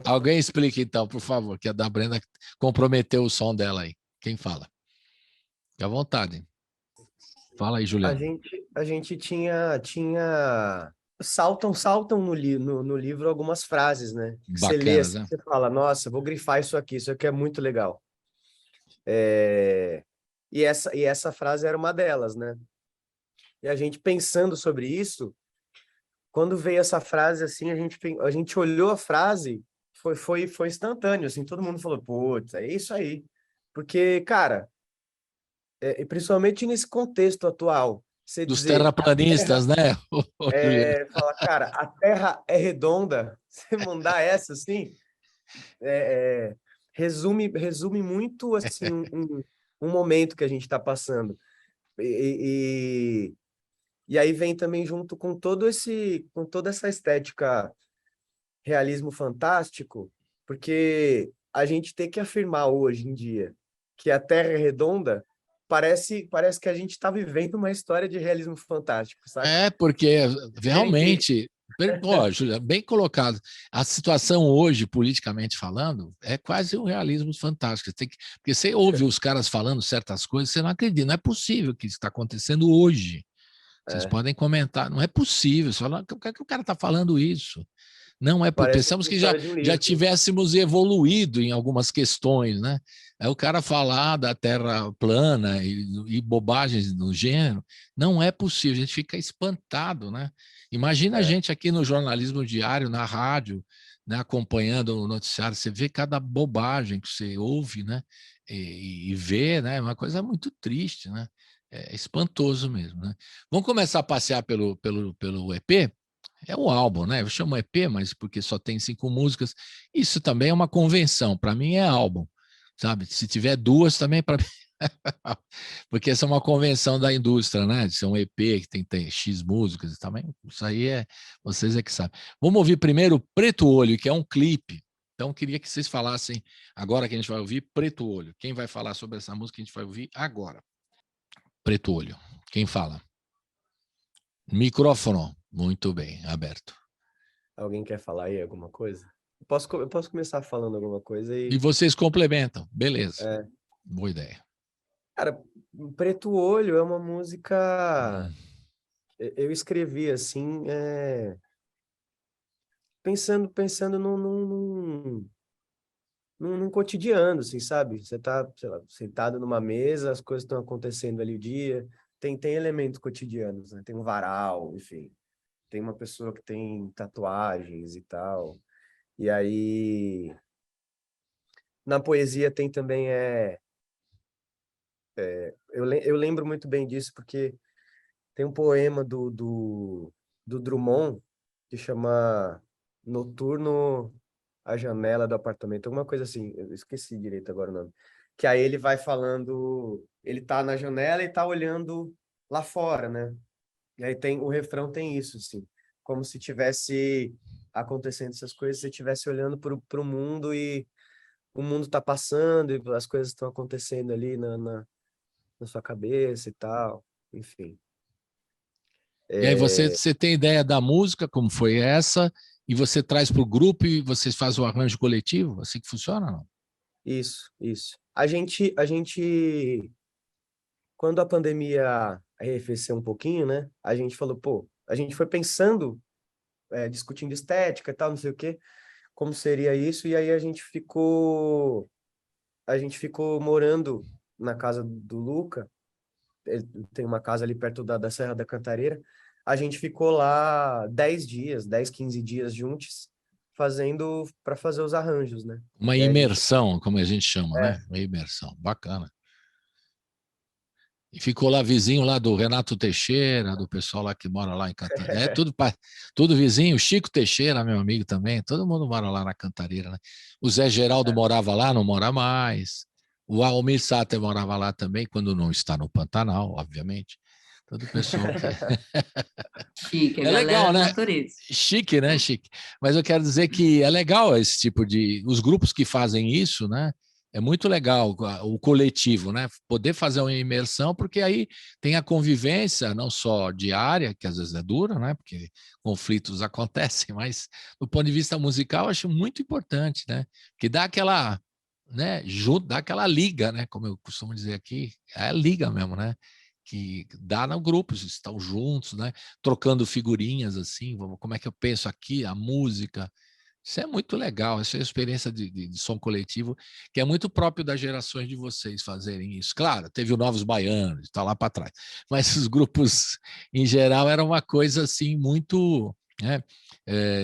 Alguém explique então, por favor, que a da Brenda comprometeu o som dela aí. Quem fala? Fique à vontade. Fala aí, Juliano. A gente tinha saltam no livro algumas frases, né? Que você lê Bacanas, assim, né? você fala, nossa, vou grifar isso aqui é muito legal. E essa frase era uma delas, né? E a gente pensando sobre isso, quando veio essa frase assim, a gente olhou a frase, foi instantâneo, assim, todo mundo falou, putz, é isso aí. Porque, cara, e principalmente nesse contexto atual, você Dos dizer, terraplanistas, né? Juliano? fala, cara, a Terra é redonda, você mandar essa assim, resume muito assim um momento que a gente está passando. E aí vem também junto com com toda essa estética realismo fantástico, porque a gente tem que afirmar hoje em dia que a Terra é redonda, parece que a gente está vivendo uma história de realismo fantástico, saca? Porque Gente, realmente, ó, Juliano, bem colocado. A situação hoje, politicamente falando, é quase um realismo fantástico. Porque você ouve os caras falando certas coisas, você não acredita, não é possível que isso está acontecendo hoje. Vocês podem comentar, não é possível. Você fala, por que o cara está falando isso? Não é por parece pensamos uma que história de um já livro. tivéssemos evoluído em algumas questões, né? É o cara falar da Terra plana e bobagens do gênero, não é possível, a gente fica espantado, né? Imagina a gente aqui no jornalismo diário, na rádio, né, acompanhando o noticiário, você vê cada bobagem que você ouve, né? E vê, né? É uma coisa muito triste, né? É espantoso mesmo, né? Vamos começar a passear pelo EP? É o álbum, né? Eu chamo EP, mas porque só tem 5 músicas. Isso também é uma convenção. Para mim é álbum, sabe? Se tiver 2 também para mim, porque essa é uma convenção da indústria, né? De ser um EP que tem X músicas e também. Isso aí vocês é que sabem. Vamos ouvir primeiro Preto Olho, que é um clipe. Então queria que vocês falassem agora que a gente vai ouvir Preto Olho. Quem vai falar sobre essa música que a gente vai ouvir agora? Preto Olho. Quem fala? Micrófono. Muito bem, aberto. Alguém quer falar aí alguma coisa? Eu posso começar falando alguma coisa E vocês complementam. Beleza. É. Boa ideia. Cara, Preto Olho é uma música... Eu escrevi assim, pensando num cotidiano, assim, sabe? Você tá, sei lá, sentado numa mesa, as coisas estão acontecendo ali o dia, tem elementos cotidianos, né? Tem um varal, enfim. Tem uma pessoa que tem tatuagens e tal. E aí, na poesia tem também, eu lembro muito bem disso, porque tem um poema do Drummond que chama Noturno à Janela do Apartamento, alguma coisa assim, eu esqueci direito agora o nome. Que aí ele vai falando, ele tá na janela e tá olhando lá fora, né? E aí o refrão tem isso, assim, como se tivesse acontecendo essas coisas, você estivesse olhando para o mundo e o mundo tá passando e as coisas estão acontecendo ali na sua cabeça e tal, enfim. E aí você tem ideia da música, como foi essa, e você traz para o grupo e vocês fazem o arranjo coletivo? Assim que funciona, não? Isso, isso. Quando a pandemia arrefeceu um pouquinho, né? A gente falou, pô, a gente foi pensando, discutindo estética e tal, não sei o quê, como seria isso, e aí a gente ficou morando na casa do Luca, ele tem uma casa ali perto da Serra da Cantareira, a gente ficou lá 10 dias, 10, 15 dias juntos, para fazer os arranjos, né? Uma E aí a gente, imersão, como a gente chama, né? Uma imersão, bacana. E ficou lá vizinho lá do Renato Teixeira, do pessoal lá que mora lá em Cantareira. É tudo vizinho. O Chico Teixeira, meu amigo também. Todo mundo mora lá na Cantareira, né? O Zé Geraldo morava lá, não mora mais. O Almir Sater morava lá também, quando não está no Pantanal, obviamente. Todo o pessoal que... Chique, a É galera legal, da né? natureza. Chique, né? Chique. Mas eu quero dizer que é legal esse tipo de... Os grupos que fazem isso, né? É muito legal o coletivo, né? Poder fazer uma imersão, porque aí tem a convivência, não só diária, que às vezes é dura, né? Porque conflitos acontecem, mas do ponto de vista musical, eu acho muito importante, né? Que dá aquela, né? Dá aquela liga, né? Como eu costumo dizer aqui, é a liga mesmo, né? Que dá no grupo, vocês estão juntos, né? Trocando figurinhas assim, como é que eu penso aqui, a música. Isso é muito legal, essa é a experiência de som coletivo, que é muito próprio das gerações de vocês fazerem isso. Claro, teve o Novos Baianos, está lá para trás, mas os grupos, em geral, era uma coisa assim muito... Né,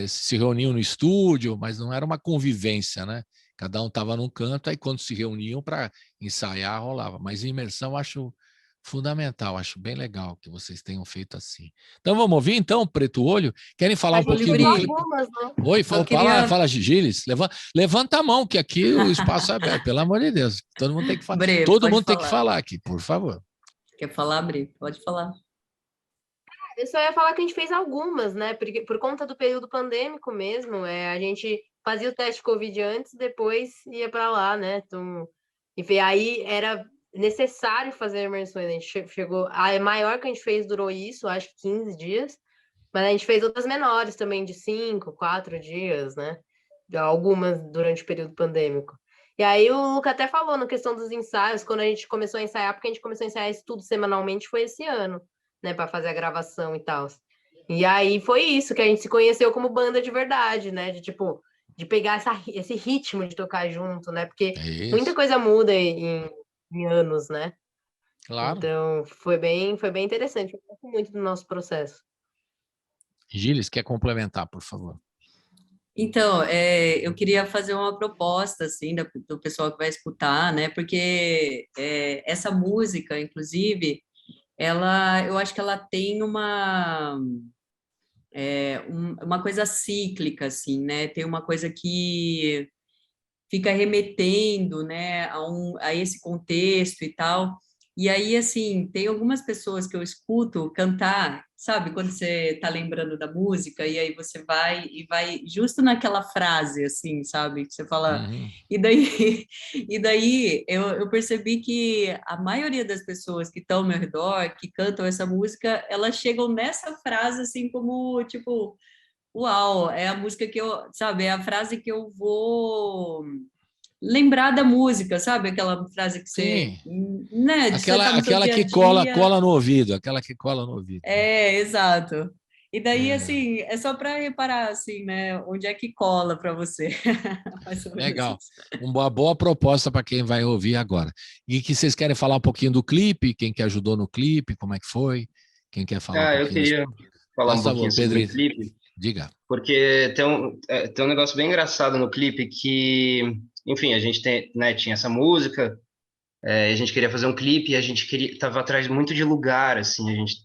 se reuniam no estúdio, mas não era uma convivência, né? Cada um estava num canto, aí quando se reuniam para ensaiar, rolava. Mas imersão eu acho fundamental, acho bem legal que vocês tenham feito assim. Então vamos ouvir então, Preto Olho? Querem falar A um gente pouquinho do fez clipe? algumas, né? Oi, Só queria... fala Giles, levanta a mão, que aqui o espaço é aberto, pelo amor de Deus. Todo mundo tem que falar. Bre, Todo pode mundo tem que falar. falar aqui, por favor. Quer falar, Bre? Pode falar. Eu só ia falar que a gente fez algumas, né? Porque, por conta do período pandêmico mesmo, a gente fazia o teste de Covid antes, depois ia para lá, né? Então, enfim, aí era necessário fazer imersões. A gente chegou. A maior que a gente fez durou isso, acho que 15 dias, mas a gente fez outras menores também, de 5, 4 dias, né? Algumas durante o período pandêmico. E aí o Luca até falou na questão dos ensaios, quando a gente começou a ensaiar, porque a gente começou a ensaiar isso tudo semanalmente, foi esse ano, né, para fazer a gravação e tal. E aí foi isso que a gente se conheceu como banda de verdade, né, de tipo, de pegar esse ritmo de tocar junto, né, porque muita coisa muda em anos, né. Claro. Então foi bem interessante, eu gosto muito do nosso processo. Giles, quer complementar, por favor? Então, eu queria fazer uma proposta, assim, do pessoal que vai escutar, né, porque essa música, inclusive, eu acho que ela tem uma coisa cíclica, assim, né, tem uma coisa que fica remetendo, né, a esse contexto e tal. E aí, assim, tem algumas pessoas que eu escuto cantar, sabe, quando você está lembrando da música, e aí você vai justo naquela frase, assim, sabe, que você fala... E daí, e daí eu percebi que a maioria das pessoas que estão ao meu redor, que cantam essa música, elas chegam nessa frase, assim, como, tipo... Uau, é a música que eu, sabe, é a frase que eu vou lembrar da música, sabe? Aquela frase que você, né, de você tá no seu Aquela dia a que cola dia. no ouvido, aquela que cola no ouvido. Exato. E daí, assim, é só para reparar, assim, né, onde é que cola para você. Legal. Uma boa proposta para quem vai ouvir agora. E que vocês querem falar um pouquinho do clipe, quem que ajudou no clipe, como é que foi? Quem quer falar um Eu pouquinho? queria falar um Passa, pouquinho sobre o Pedrito. clipe, Diga. porque tem um negócio bem engraçado no clipe que, enfim, a gente tinha essa música, a gente queria fazer um clipe e a gente tava atrás muito de lugar, assim, a gente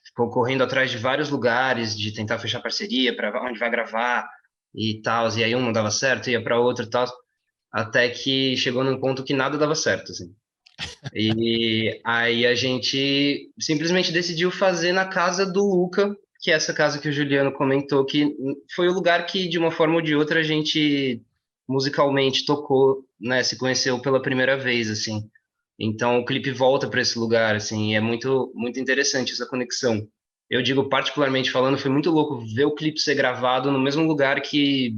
ficou correndo atrás de vários lugares, de tentar fechar parceria para onde vai gravar e tal, e aí um não dava certo, ia para outro e tal, até que chegou num ponto que nada dava certo, assim. E aí a gente simplesmente decidiu fazer na casa do Luca, que é essa casa que o Juliano comentou, que foi o lugar que, de uma forma ou de outra, a gente musicalmente tocou, né, se conheceu pela primeira vez, assim. Então o clipe volta para esse lugar, assim, e é muito, muito interessante essa conexão. Eu digo, particularmente falando, foi muito louco ver o clipe ser gravado no mesmo lugar que,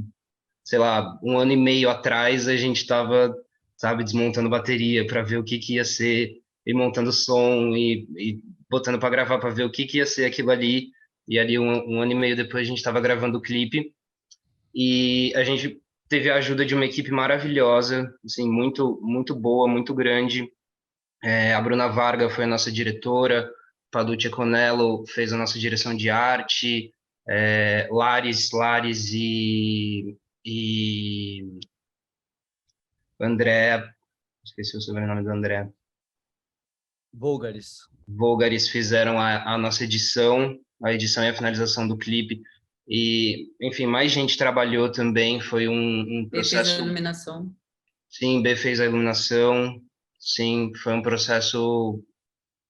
sei lá, 1 ano e meio atrás a gente estava, sabe, desmontando bateria para ver o que ia ser, e montando som, e botando para gravar para ver o que ia ser aquilo ali. E ali, um ano e meio depois, a gente estava gravando o clipe, e a gente teve a ajuda de uma equipe maravilhosa, assim, muito, muito boa, muito grande. A Bruna Varga foi a nossa diretora, Paducci Conello fez a nossa direção de arte, Lares e André, esqueci o sobrenome do André. Volgares fizeram a nossa edição, a edição e a finalização do clipe. E, enfim, mais gente trabalhou também, foi um processo... B fez a iluminação. Sim, B fez a iluminação, sim, foi um processo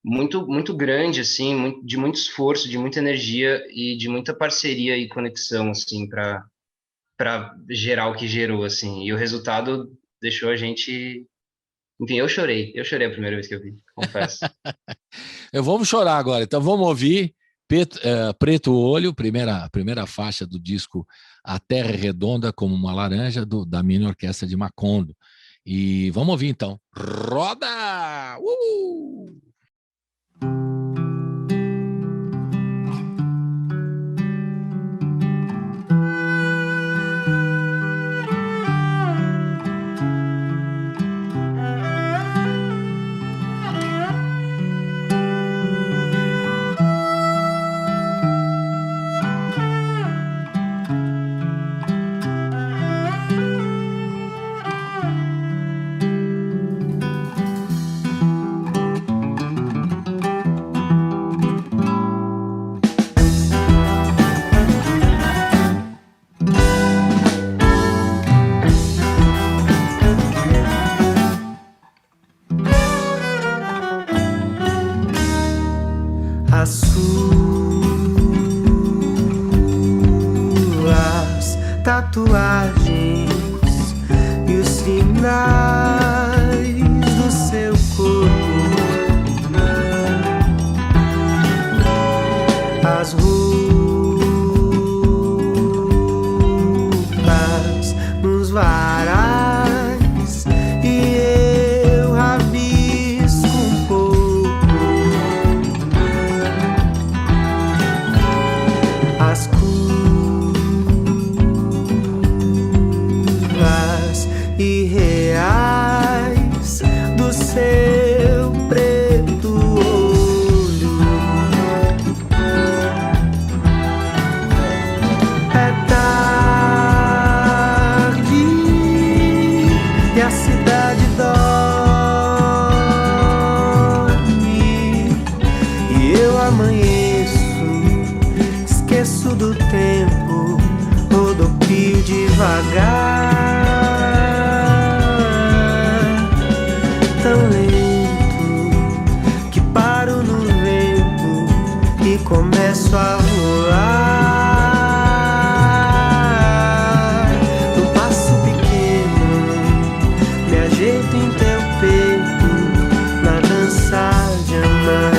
muito, muito grande, assim, de muito esforço, de muita energia e de muita parceria e conexão, assim, para gerar o que gerou, assim. E o resultado deixou a gente... Enfim, eu chorei a primeira vez que eu vi, confesso. Vamos chorar agora, então vamos ouvir Preto Olho, primeira faixa do disco A Terra é Redonda como uma Laranja, da Mini Orquestra de Macondo. E vamos ouvir então. Roda! As suas tatuagens e os sinais do seu corpo, as roupas nos varais e eu rabisco um pouco as curvas irreais do seu preto olho. É tarde e a cidade dorme e eu amanheço, esqueço do tempo, rodopio devagar, tão lento que paro no vento e começo a voar. Num passo pequeno, me ajeito em teu peito, na dança de amar.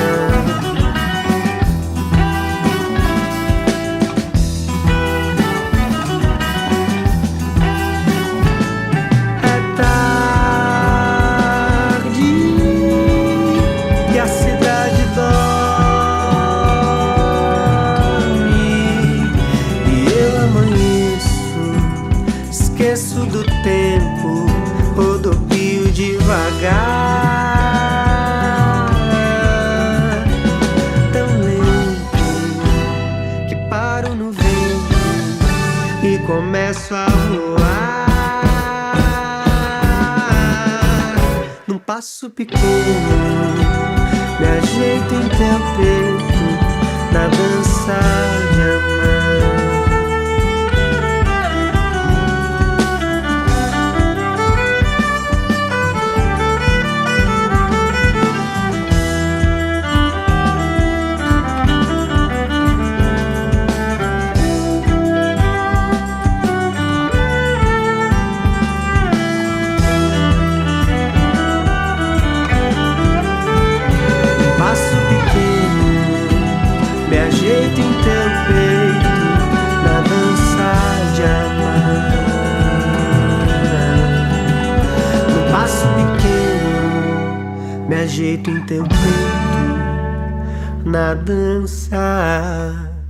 do tempo rodopio devagar, tão lento que paro no vento e começo a voar. Num passo pequeno me ajeito em teu peito, na dança de amar. Ajeito em teu peito, na dança de amar. No passo pequeno, me ajeito em teu peito, na dança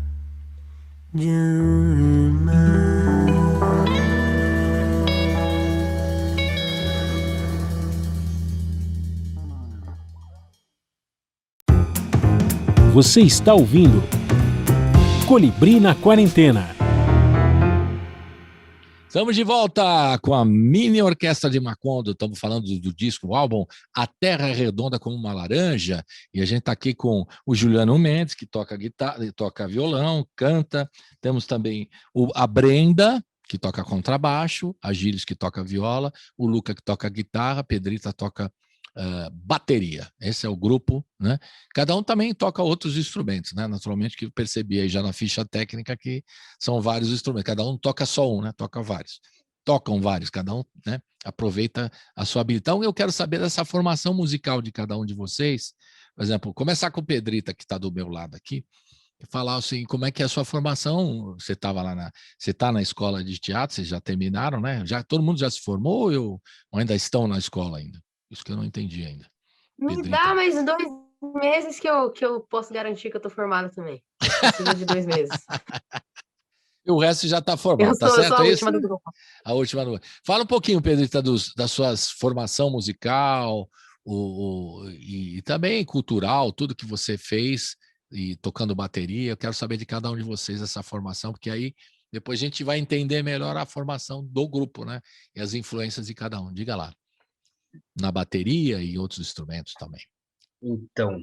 de amar. Você está ouvindo Colibri na Quarentena. Estamos de volta com a Mini Orquestra de Macondo. Estamos falando do disco, o álbum A Terra é Redonda como uma Laranja. E a gente está aqui com o Juliano Mendes, que toca guitarra, toca violão, canta. Temos também a Brenda, que toca contrabaixo, a Gilles, que toca viola, o Luca, que toca guitarra, a Pedrita toca bateria. Esse é o grupo, né? Cada um também toca outros instrumentos, né? Naturalmente, que eu percebi aí já na ficha técnica que são vários instrumentos. Cada um toca só um, né? Toca vários. Tocam vários, cada um, né? Aproveita a sua habilidade. Então, eu quero saber dessa formação musical de cada um de vocês. Por exemplo, começar com o Pedrita, que está do meu lado aqui, e falar assim, como é que é a sua formação? Você estava lá você está na escola de teatro, vocês já terminaram, né? Todo mundo já se formou ou ainda estão na escola ainda? Isso que eu não entendi ainda. Me Pedrita. dá mais 2 meses que eu posso garantir que eu tô formada também. Precisa de 2 meses. E o resto já está formado, Eu tá certo? sou a isso? última do grupo. A última do... Fala um pouquinho, Pedrita, da sua formação musical e também cultural, tudo que você fez e tocando bateria. Eu quero saber de cada um de vocês essa formação, porque aí depois a gente vai entender melhor a formação do grupo, né? E as influências de cada um. Diga lá. Na bateria e outros instrumentos também. Então,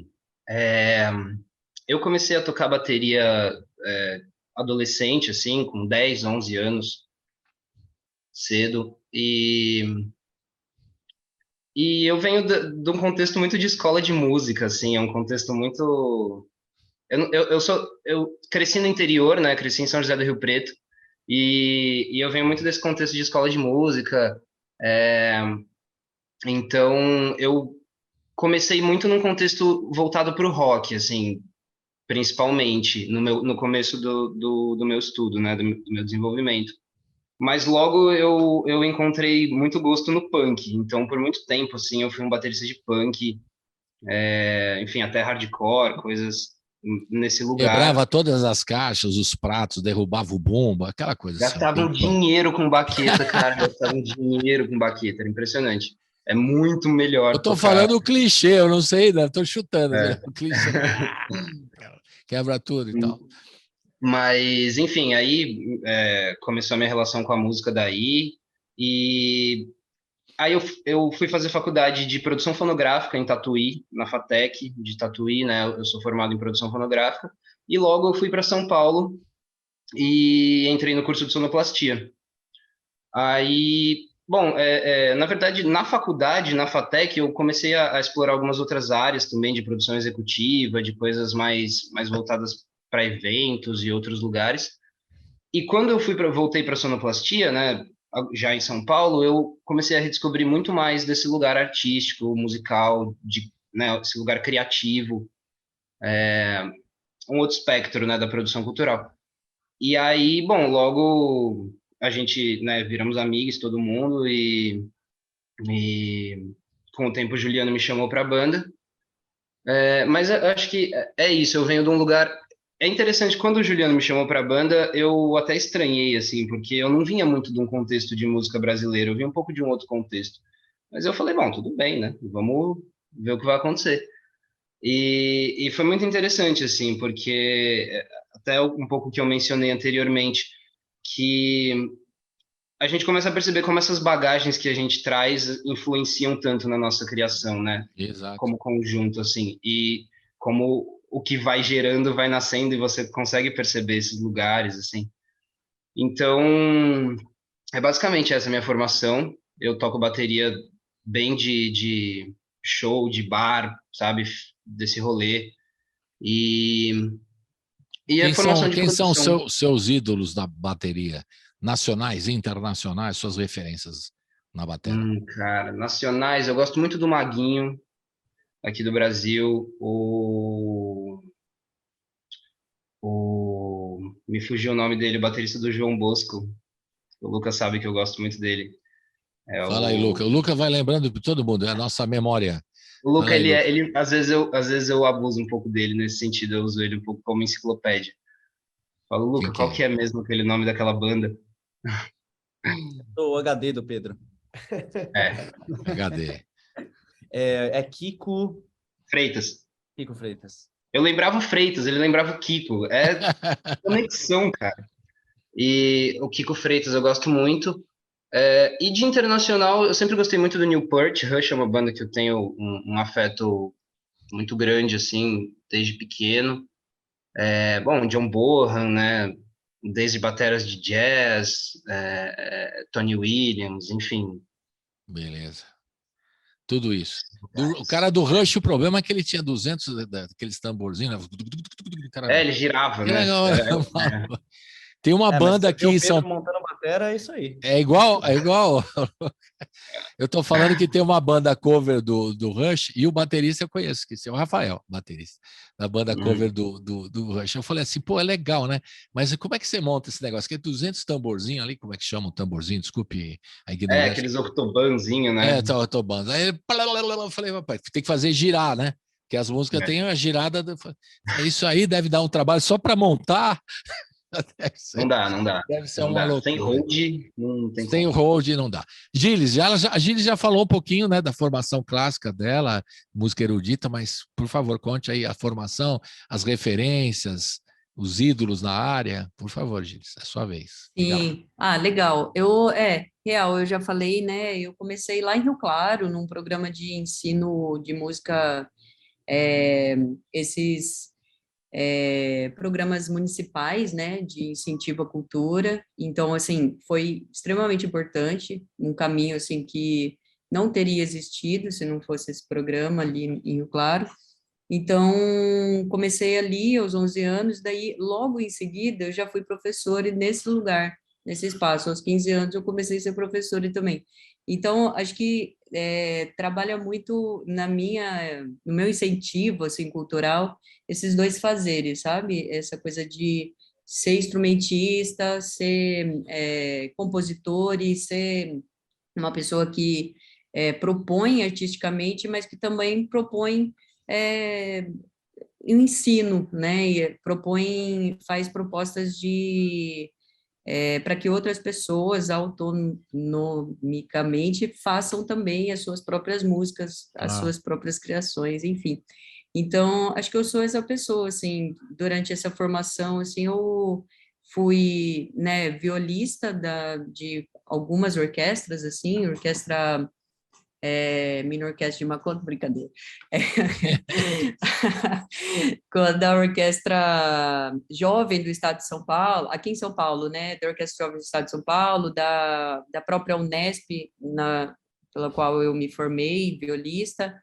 eu comecei a tocar bateria adolescente, assim, com 10, 11 anos, cedo, e eu venho de um contexto muito de escola de música, assim, é um contexto muito... Eu cresci no interior, né, cresci em São José do Rio Preto, e eu venho muito desse contexto de escola de música, então eu comecei muito num contexto voltado para o rock, assim, principalmente no começo do meu estudo, né, do meu desenvolvimento. Mas logo eu encontrei muito gosto no punk. Então, por muito tempo, assim, eu fui um baterista de punk, enfim, até hardcore, coisas nesse lugar. Quebrava todas as caixas, os pratos, derrubava o bumbo, aquela coisa Gastava assim. dinheiro com baqueta, cara. Gastava dinheiro com baqueta, era impressionante. É muito melhor. Eu tô falando o clichê, eu não sei, né? Tô chutando. Né? O clichê. Quebra tudo e tal. Mas, enfim, aí começou a minha relação com a música daí. E aí eu fui fazer faculdade de produção fonográfica em Tatuí, na FATEC de Tatuí, né? Eu sou formado em produção fonográfica. E logo eu fui para São Paulo e entrei no curso de sonoplastia. Aí... Bom, na verdade, na faculdade, na FATEC, eu comecei a explorar algumas outras áreas também de produção executiva, de coisas mais voltadas para eventos e outros lugares. E quando eu voltei para a sonoplastia, né, já em São Paulo, eu comecei a redescobrir muito mais desse lugar artístico, musical, né, esse lugar criativo, um outro espectro, né, da produção cultural. E aí, bom, logo... a gente, né, viramos amigos, todo mundo, e com o tempo o Juliano me chamou para a banda. Mas eu acho que é isso, eu venho de um lugar É interessante, quando o Juliano me chamou para a banda, eu até estranhei, assim, porque eu não vinha muito de um contexto de música brasileira, eu vinha um pouco de um outro contexto. Mas eu falei, bom, tudo bem, né? Vamos ver o que vai acontecer. E foi muito interessante, assim, porque até um pouco que eu mencionei anteriormente, que a gente começa a perceber como essas bagagens que a gente traz influenciam tanto na nossa criação, né? Exato. Como conjunto, assim, e como o que vai gerando vai nascendo e você consegue perceber esses lugares, assim. Então, é basicamente essa a minha formação. Eu toco bateria bem de show, de bar, sabe? Desse rolê. E, e a formação de Quem são os produção. seus ídolos da bateria? Nacionais, internacionais, suas referências na bateria? Cara, nacionais, eu gosto muito do Maguinho, aqui do Brasil. Me fugiu o nome dele, o baterista do João Bosco. O Lucas sabe que eu gosto muito dele. É Fala aí, Luca. O Luca vai lembrando de todo mundo, é a nossa memória. o Fala Luca, aí, Luca. às vezes eu abuso um pouco dele nesse sentido, eu uso ele um pouco como enciclopédia. Falo, Quem Luca, que qual é? que é mesmo aquele nome daquela banda? O HD do Pedro. É, HD. É Kiko Freitas. Freitas. Eu lembrava o Freitas, ele lembrava o Kiko. É conexão, cara. E o Kiko Freitas eu gosto muito. E de internacional, eu sempre gostei muito do Newport. Rush é uma banda que eu tenho um afeto muito grande, assim, desde pequeno. Bom, John Bonham, né? Desde bateras de jazz, Tony Williams, enfim. Beleza. Tudo isso. O cara do Rush, o problema é que ele tinha 200 daqueles tamborzinhos. Né? Cara, Ele girava, que né? legal. Tem uma Mas banda você vê aqui em o Pedro São montando batera, é isso aí. É igual, é igual. Eu tô falando que tem uma banda cover do Rush e o baterista eu conheço, que é o Rafael, baterista, da banda cover do Rush. Eu falei assim, pô, é legal, né? Mas como é que você monta esse negócio? Que é 200 tamborzinhos ali, como é que chama o tamborzinho? Desculpe a ignorância. Aqueles octobanzinho, né? Tô bando. Aí eu falei, rapaz, tem que fazer girar, né? Porque as músicas têm a girada. Isso aí deve dar um trabalho só para montar. Deve Não ser, dá, não dá. deve ser Não uma dá. Sem loucura. hold, não tem Sem o como. hold não dá. Gilles, a Gilles já falou um pouquinho, né, da formação clássica dela, música erudita, mas, por favor, conte aí a formação, as referências, os ídolos na área. Por favor, Gilles, é sua vez. Diga lá. Sim, legal. Real, eu já falei, né? Eu comecei lá em Rio Claro, num programa de ensino de música, é, esses programas municipais, né, de incentivo à cultura. Então, assim, foi extremamente importante, um caminho, assim, que não teria existido se não fosse esse programa ali em Rio Claro. Então, comecei ali aos 11 anos, daí, logo em seguida, eu já fui professora nesse lugar, nesse espaço. Aos 15 anos, eu comecei a ser professora também. Então, acho que trabalha muito no meu incentivo, assim, cultural, esses dois fazeres, sabe? Essa coisa de ser instrumentista, ser compositor e ser uma pessoa que propõe artisticamente, mas que também propõe é, ensino, né? E faz propostas de para que outras pessoas autonomicamente façam também as suas próprias músicas, as Ah, suas próprias criações, enfim. Então, acho que eu sou essa pessoa, assim, durante essa formação, assim, eu fui, né, violista de algumas orquestras, assim, orquestra mini orquestra de Macondo, brincadeira. Da orquestra jovem do Estado de São Paulo, aqui em São Paulo, né, da Orquestra Jovem do Estado de São Paulo, da própria Unesp, pela qual eu me formei, violista,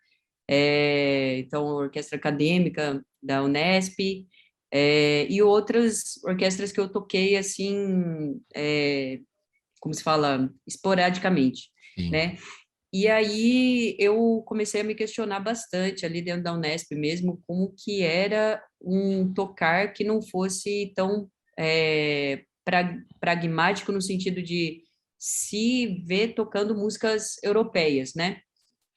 então, orquestra acadêmica da Unesp, e outras orquestras que eu toquei, assim, como se fala, esporadicamente, sim. né? E aí eu comecei a me questionar bastante ali dentro da Unesp mesmo, como que era um tocar que não fosse tão pragmático no sentido de se ver tocando músicas europeias, né?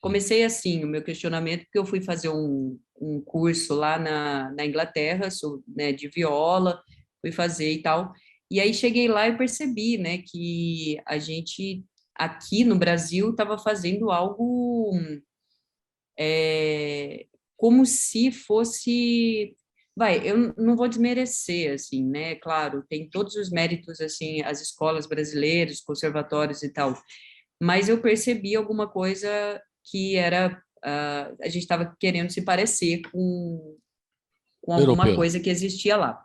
Comecei assim o meu questionamento, porque eu fui fazer um um curso lá na Inglaterra, né, de viola, fui fazer e tal. E aí cheguei lá e percebi, né, que a gente aqui no Brasil estava fazendo algo como se fosse, eu não vou desmerecer, assim, né, claro, tem todos os méritos, assim, as escolas brasileiras, conservatórios e tal, mas eu percebi alguma coisa que era, a gente estava querendo se parecer com alguma Europeu. coisa que existia lá.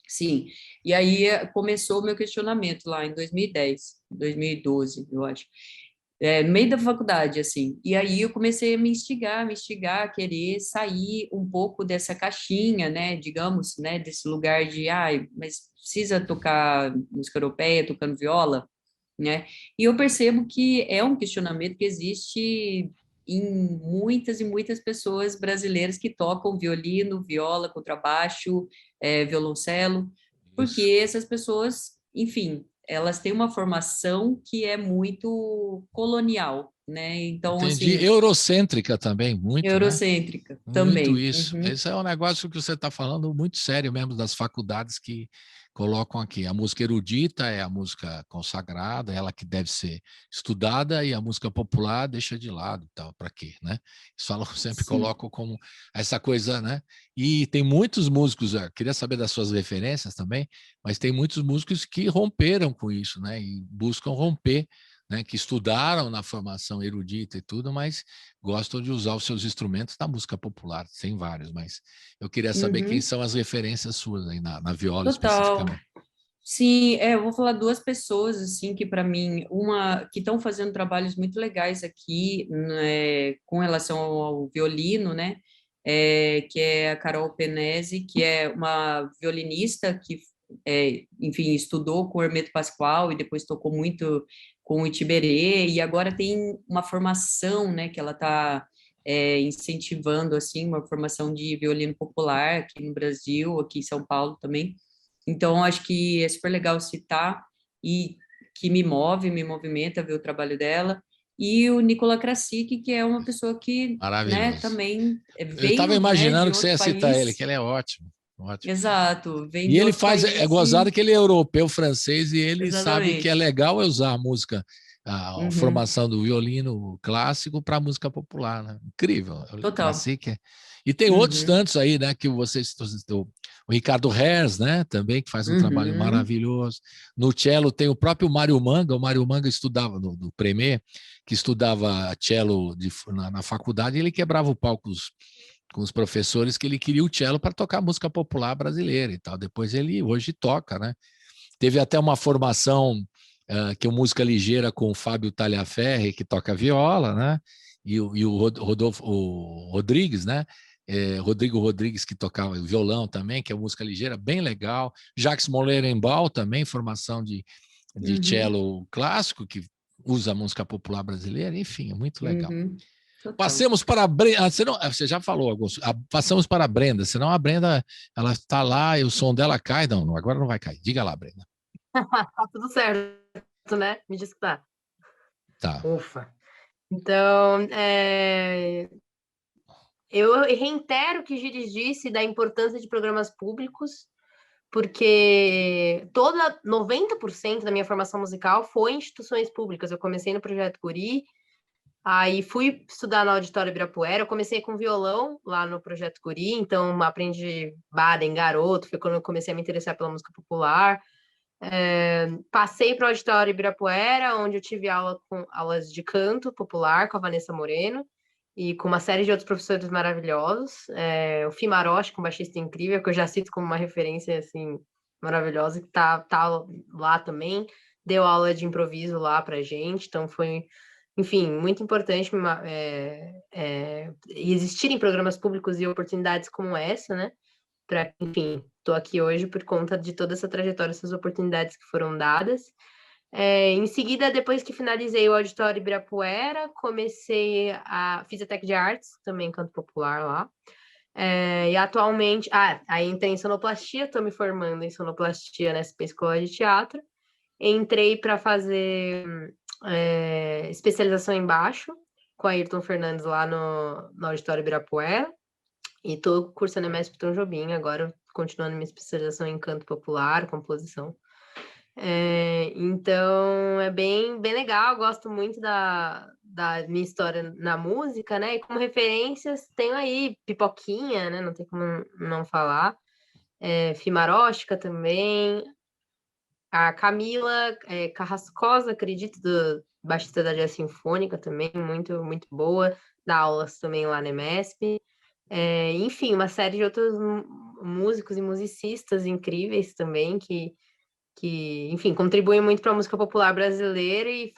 Sim, e aí começou o meu questionamento lá em 2010, 2012, eu acho, no meio da faculdade, assim, e aí eu comecei a me instigar, a querer sair um pouco dessa caixinha, né, digamos, né, desse lugar de, ai, mas precisa tocar música europeia, tocando viola, né, e eu percebo que é um questionamento que existe em muitas e muitas pessoas brasileiras que tocam violino, viola, contrabaixo, violoncelo, Isso. porque essas pessoas, enfim, elas têm uma formação que é muito colonial, né? Então, Entendi. assim, Eurocêntrica também, muito, né? eurocêntrica Muito também. isso. Uhum. Esse é um negócio que você está falando muito sério mesmo das faculdades que colocam aqui. A música erudita é a música consagrada, ela que deve ser estudada, e a música popular deixa de lado, tal. Para quê, né? Eles falam, sempre Sim. colocam como essa coisa, né? E tem muitos músicos, eu queria saber das suas referências também, mas tem muitos músicos que romperam com isso, né? E buscam romper, né, que estudaram na formação erudita e tudo, mas gostam de usar os seus instrumentos na música popular. Tem vários, mas eu queria saber quem Uhum. são as referências suas aí na viola Total. especificamente. Sim, eu vou falar duas pessoas, assim, que para mim, uma que estão fazendo trabalhos muito legais aqui, né, com relação ao violino, né, que é a Carol Penese, que é uma violinista que, enfim, estudou com o Hermeto Pascoal e depois tocou muito com o Itiberê, e agora tem uma formação, né, que ela está incentivando, assim, uma formação de violino popular aqui no Brasil, aqui em São Paulo também. Então, acho que é super legal citar e que me movimenta ver o trabalho dela. E o Nicola Krasik, que é uma pessoa que, né, Maravilhoso. também Eu estava veio, né, imaginando de que você outro ia citar ele, país. que ele é ótimo, ótimo. Exato, vem E de ele outro faz, é país gozado e... que ele é europeu, francês, e ele sabe que é Exatamente. legal usar a música, a Uhum, formação do violino clássico para a música popular, né? Incrível, o total. Krasik. E tem outros Uhum, tantos aí, né, que vocês citou, o Ricardo Herz, né, também, que faz um trabalho uhum, maravilhoso. No cello tem o próprio Mário Manga, o Mário Manga estudava no Premier, que estudava cello na faculdade, e ele quebrava o pau com os professores que ele queria o cello para tocar música popular brasileira e tal. Depois ele hoje toca, né? Teve até uma formação que é música ligeira com o Fábio Talhaferri, que toca viola, né? E o Rodolfo o Rodrigues, né? Rodrigo Rodrigues, que tocava violão também, que é música ligeira, bem legal. Jacques Moleirenbaum também, formação de uhum, cello clássico, que usa a música popular brasileira, enfim, é muito legal. uhum, total. Passemos para a Brenda. Você já falou, Augusto. Passamos para a Brenda, senão a Brenda ela está lá e o som dela cai. Não, agora não vai cair. Diga lá, Brenda. Tá tudo certo, né? Me diz que tá. Tá. Ufa. Então, eu reitero o que Gilles disse da importância de programas públicos, porque 90% da minha formação musical foi em instituições públicas. Eu comecei no Projeto Guri, aí fui estudar no Auditório Ibirapuera. Eu comecei com violão lá no Projeto Guri, então aprendi Baden, Garoto, foi quando eu comecei a me interessar pela música popular. Passei para o Auditório Ibirapuera, onde eu tive aulas de canto popular com a Vanessa Moreno e com uma série de outros professores maravilhosos. O Fimaroche, com um baixista incrível, que eu já cito como uma referência assim maravilhosa, que tá lá também, deu aula de improviso lá para gente, então foi, enfim, muito importante existirem programas públicos e oportunidades como essa, né? Enfim, estou aqui hoje por conta de toda essa trajetória, essas oportunidades que foram dadas. Em seguida, depois que finalizei o Auditório Ibirapuera, fiz a Tec de Artes, também canto popular lá. E atualmente, aí entrei em sonoplastia, estou me formando em sonoplastia na SP Escola de Teatro. Entrei para fazer especialização em baixo, com a Ayrton Fernandes lá no Auditório Ibirapuera. E estou cursando MSP Tom Jobim, agora continuando minha especialização em canto popular, composição. Então, é bem legal, gosto muito da minha história na música, né? E como referências, tenho aí Pipoquinha, né? Não tem como não falar. Fimaróstica também. A Camila Carrascosa, acredito, do baixista da Jazz Sinfônica também, muito, muito boa. Dá aulas também lá na MESP. Enfim, uma série de outros músicos e musicistas incríveis também, que enfim, contribuem muito para a música popular brasileira e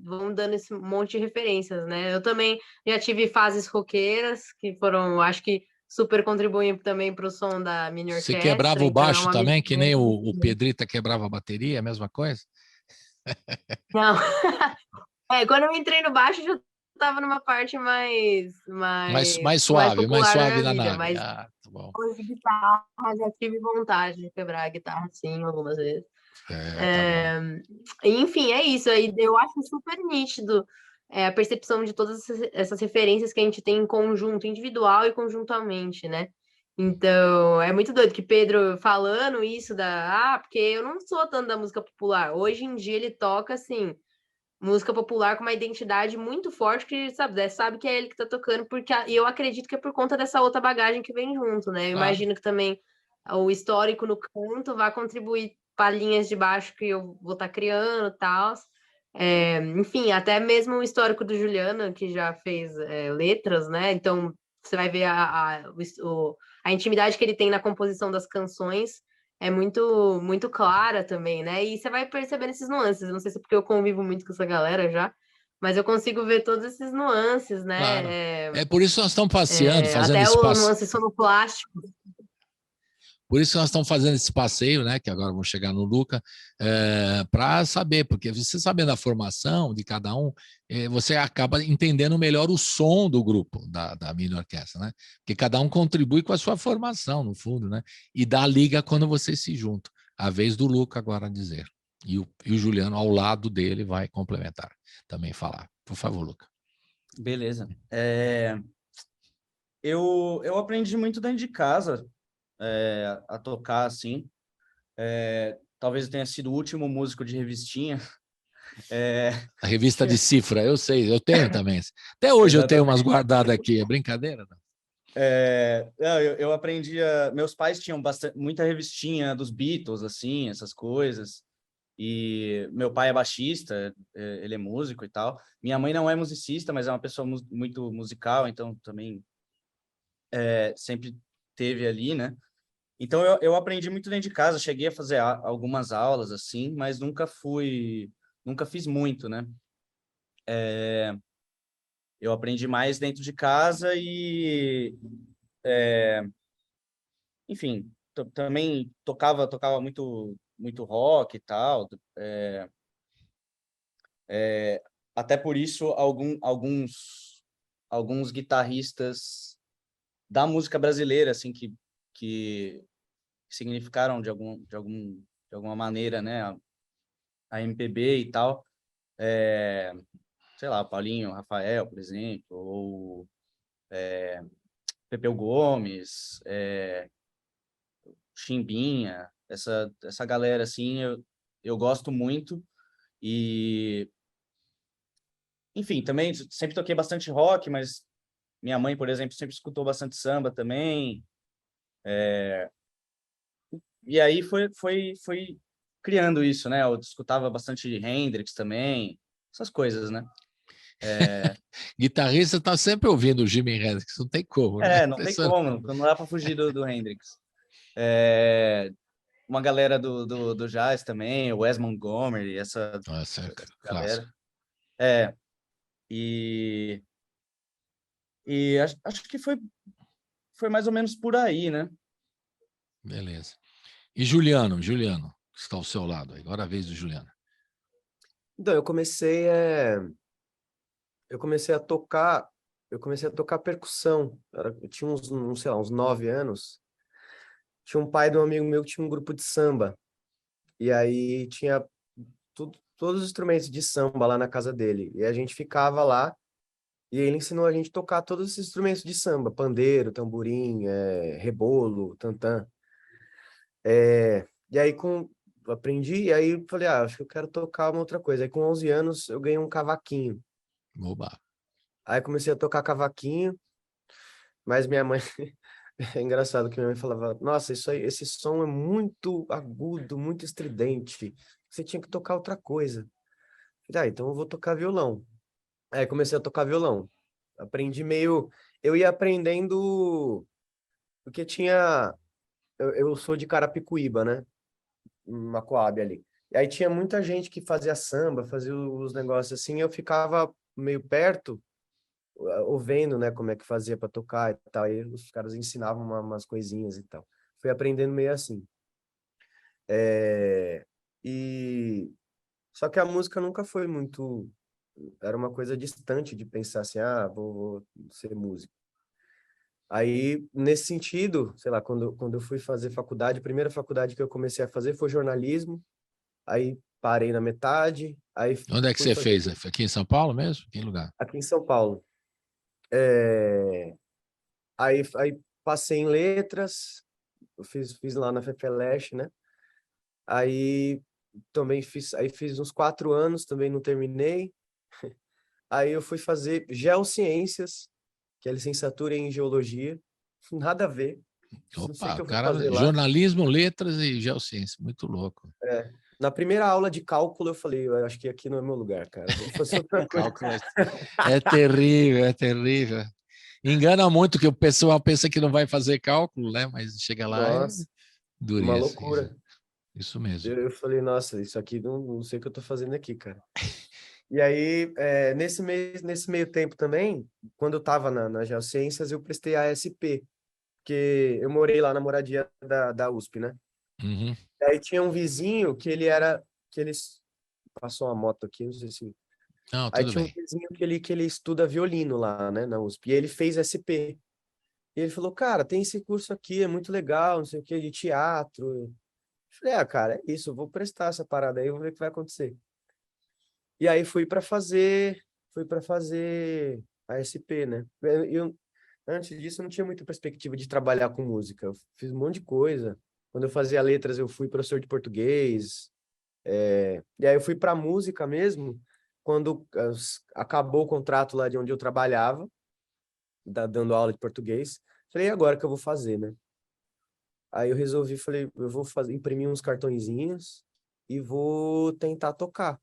vão dando esse monte de referências, né? Eu também já tive fases roqueiras, que foram, acho que super contribuem também para o som da mini Você orquestra. quebrava o então é baixo uma também, que nem mistura. o Pedrita quebrava a bateria, a mesma coisa? Não. Quando eu entrei no baixo, já estava numa parte mais Mais popular da suave minha na vida, nave. mas Ah, tá bom. de guitarra já tive vontade de quebrar a guitarra, sim, algumas vezes. Tá bom. Enfim, é isso. Aí eu acho super nítido a percepção de todas essas referências que a gente tem em conjunto, individual e conjuntamente, né? Então, é muito doido que Pedro falando isso porque eu não sou tanto da música popular. Hoje em dia ele toca assim, música popular com uma identidade muito forte que, sabe que é ele que tá tocando, e eu acredito que é por conta dessa outra bagagem que vem junto, né? Eu imagino que também o histórico no canto vai contribuir para linhas de baixo que eu vou estar criando e tal. Enfim, até mesmo o histórico do Juliano, que já fez letras, né? Então, você vai ver a intimidade que ele tem na composição das canções é muito, muito clara também, né? E você vai percebendo esses nuances. Não sei se é porque eu convivo muito com essa galera já, mas eu consigo ver todos esses nuances, Claro. né? É por isso que nós estamos passeando, fazendo Até esse o passeio. nuance sonoplástico. Por isso que nós estamos fazendo esse passeio, né? Que agora vamos chegar no Luca, para saber, porque você sabendo a formação de cada um, você acaba entendendo melhor o som do grupo da mini orquestra, né? Porque cada um contribui com a sua formação, no fundo, né? E dá liga quando vocês se juntam. A vez do Luca agora dizer. E o Juliano, ao lado dele, vai complementar, também falar. Por favor, Luca. Beleza. Eu aprendi muito dentro de casa a tocar, assim. Talvez eu tenha sido o último músico de revistinha. A revista de cifra, eu sei, eu tenho também. Até hoje eu tenho umas guardadas aqui, é brincadeira? Não? Não, eu aprendia... Meus pais tinham muita revistinha dos Beatles, assim, essas coisas. E meu pai é baixista, ele é músico e tal. Minha mãe não é musicista, mas é uma pessoa muito musical, então também sempre teve ali, né? Então eu aprendi muito dentro de casa, cheguei a fazer algumas aulas assim, mas nunca fiz muito, né? Eu aprendi mais dentro de casa e enfim, também tocava muito rock e tal. Até por isso alguns guitarristas da música brasileira assim que significaram de alguma maneira, né, a MPB e tal, sei lá, Paulinho, Rafael, por exemplo, ou Pepeu Gomes, Chimbinha, essa galera assim, eu gosto muito. E enfim, também sempre toquei bastante rock, mas minha mãe, por exemplo, sempre escutou bastante samba também. E aí foi criando isso, né? Eu escutava bastante Hendrix também, essas coisas, né? Guitarrista está sempre ouvindo o Jimi Hendrix, não tem como, né? Não tem como, não dá para fugir do Hendrix. Uma galera do jazz também, o Wes Montgomery, essa galera. Clássico. E acho que foi mais ou menos por aí, né? Beleza. E Juliano, que está ao seu lado, agora a vez do Juliano. Então, eu comecei a tocar percussão. Eu tinha sei lá, uns 9 anos. Tinha um pai de um amigo meu que tinha um grupo de samba. E aí tinha todos os instrumentos de samba lá na casa dele. E a gente ficava lá E ele ensinou a gente a tocar todos esses instrumentos de samba, pandeiro, tamborim, rebolo, tantã. E aí aprendi, e aí falei, acho que eu quero tocar uma outra coisa. Aí com 11 anos eu ganhei um cavaquinho. Oba. Aí comecei a tocar cavaquinho, mas minha mãe... É engraçado que minha mãe falava, nossa, isso aí, esse som é muito agudo, muito estridente. Você tinha que tocar outra coisa. Falei, então eu vou tocar violão. Aí comecei a tocar violão. Aprendi meio... Eu ia aprendendo... Porque tinha... Eu sou de Carapicuíba, né? Uma Coab ali. E aí tinha muita gente que fazia samba, fazia os negócios assim, eu ficava meio perto, ouvindo, né, como é que fazia para tocar e tal, e os caras ensinavam umas coisinhas e tal. Fui aprendendo meio assim. E só que a música nunca foi muito, era uma coisa distante de pensar assim, vou ser músico. Aí, nesse sentido, sei lá, quando eu fui fazer faculdade, a primeira faculdade que eu comecei a fazer foi jornalismo, aí parei na metade, aí Onde é que fui você fazer fez? Aqui em São Paulo mesmo? Que lugar? aqui em São Paulo. É, aí passei em letras, eu fiz lá na FEFELESH, né? Aí também fiz uns 4 anos, também não terminei. Aí eu fui fazer geociências, que é licenciatura em geologia, nada a ver. Não sei o Opa, que o eu fui cara, fazer lá. jornalismo, letras e geociência, muito louco. Na primeira aula de cálculo eu falei, eu acho que aqui não é meu lugar, cara, vou fazer outra coisa. Cálculo é terrível, é terrível. Engana muito que o pessoal pensa que não vai fazer cálculo, né? Mas chega lá é Nossa, uma dureza. loucura. Isso mesmo. Eu falei, nossa, isso aqui não sei o que eu tô fazendo aqui, cara. E aí, nesse meio tempo também, quando eu estava na Geociências, eu prestei a ASP, porque eu morei lá na moradia da USP, né? Uhum. E aí tinha um vizinho que eles passou uma moto aqui, não sei se... Não, Aí tudo tinha um bem. vizinho que ele estuda violino lá, né, na USP, e ele fez SP. E ele falou, cara, tem esse curso aqui, é muito legal, não sei o que, de teatro. Eu falei, cara, é isso, eu vou prestar essa parada aí, vou ver o que vai acontecer. E aí fui para fazer a SP, né? Antes disso, eu não tinha muita perspectiva de trabalhar com música. Eu fiz um monte de coisa. Quando eu fazia letras, eu fui professor de português. E aí eu fui para música mesmo, quando acabou o contrato lá de onde eu trabalhava, dando aula de português. Falei, e agora que eu vou fazer, né? Aí eu resolvi, falei, eu vou imprimir uns cartõezinhos e vou tentar tocar.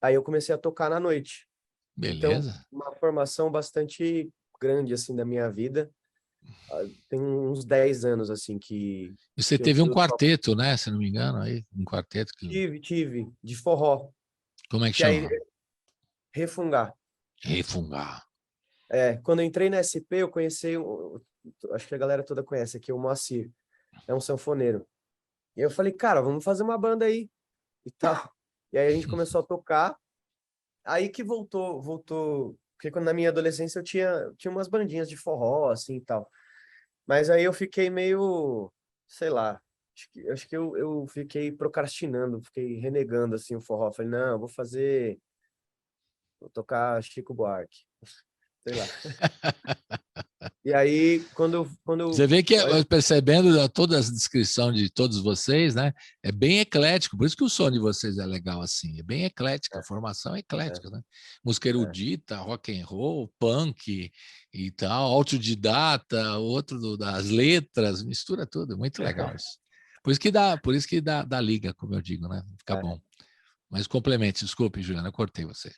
Aí eu comecei a tocar na noite. Então, Beleza. uma formação bastante grande, assim, da minha vida. Tem uns 10 anos, assim, E você que eu, teve que um eu toco. quarteto, né? Se não me engano, aí, um quarteto que. Tive, de forró. Como é que Que aí, chama? refungar. Refungar. Quando eu entrei na SP, eu conheci, acho que a galera toda conhece aqui, o Moacir. É um sanfoneiro. E eu falei, cara, vamos fazer uma banda aí. E tal. E aí a gente começou a tocar. Aí que voltou. Porque quando na minha adolescência eu tinha umas bandinhas de forró, assim, e tal. Mas aí eu fiquei meio, sei lá, acho que eu fiquei procrastinando, fiquei renegando assim o forró. Falei, não, vou tocar Chico Buarque, sei lá. E aí, Você vê que, aí- percebendo toda a descrição de todos vocês, né? É bem eclético, por isso que o som de vocês é legal assim. É bem eclética, a formação é eclética, né? Música é. erudita, rock and roll, punk e tal, autodidata, outro das letras, mistura tudo, muito legal isso. Por isso que dá liga, como eu digo, né? Fica É. bom. Mas complemente, desculpe, Juliana, eu cortei você.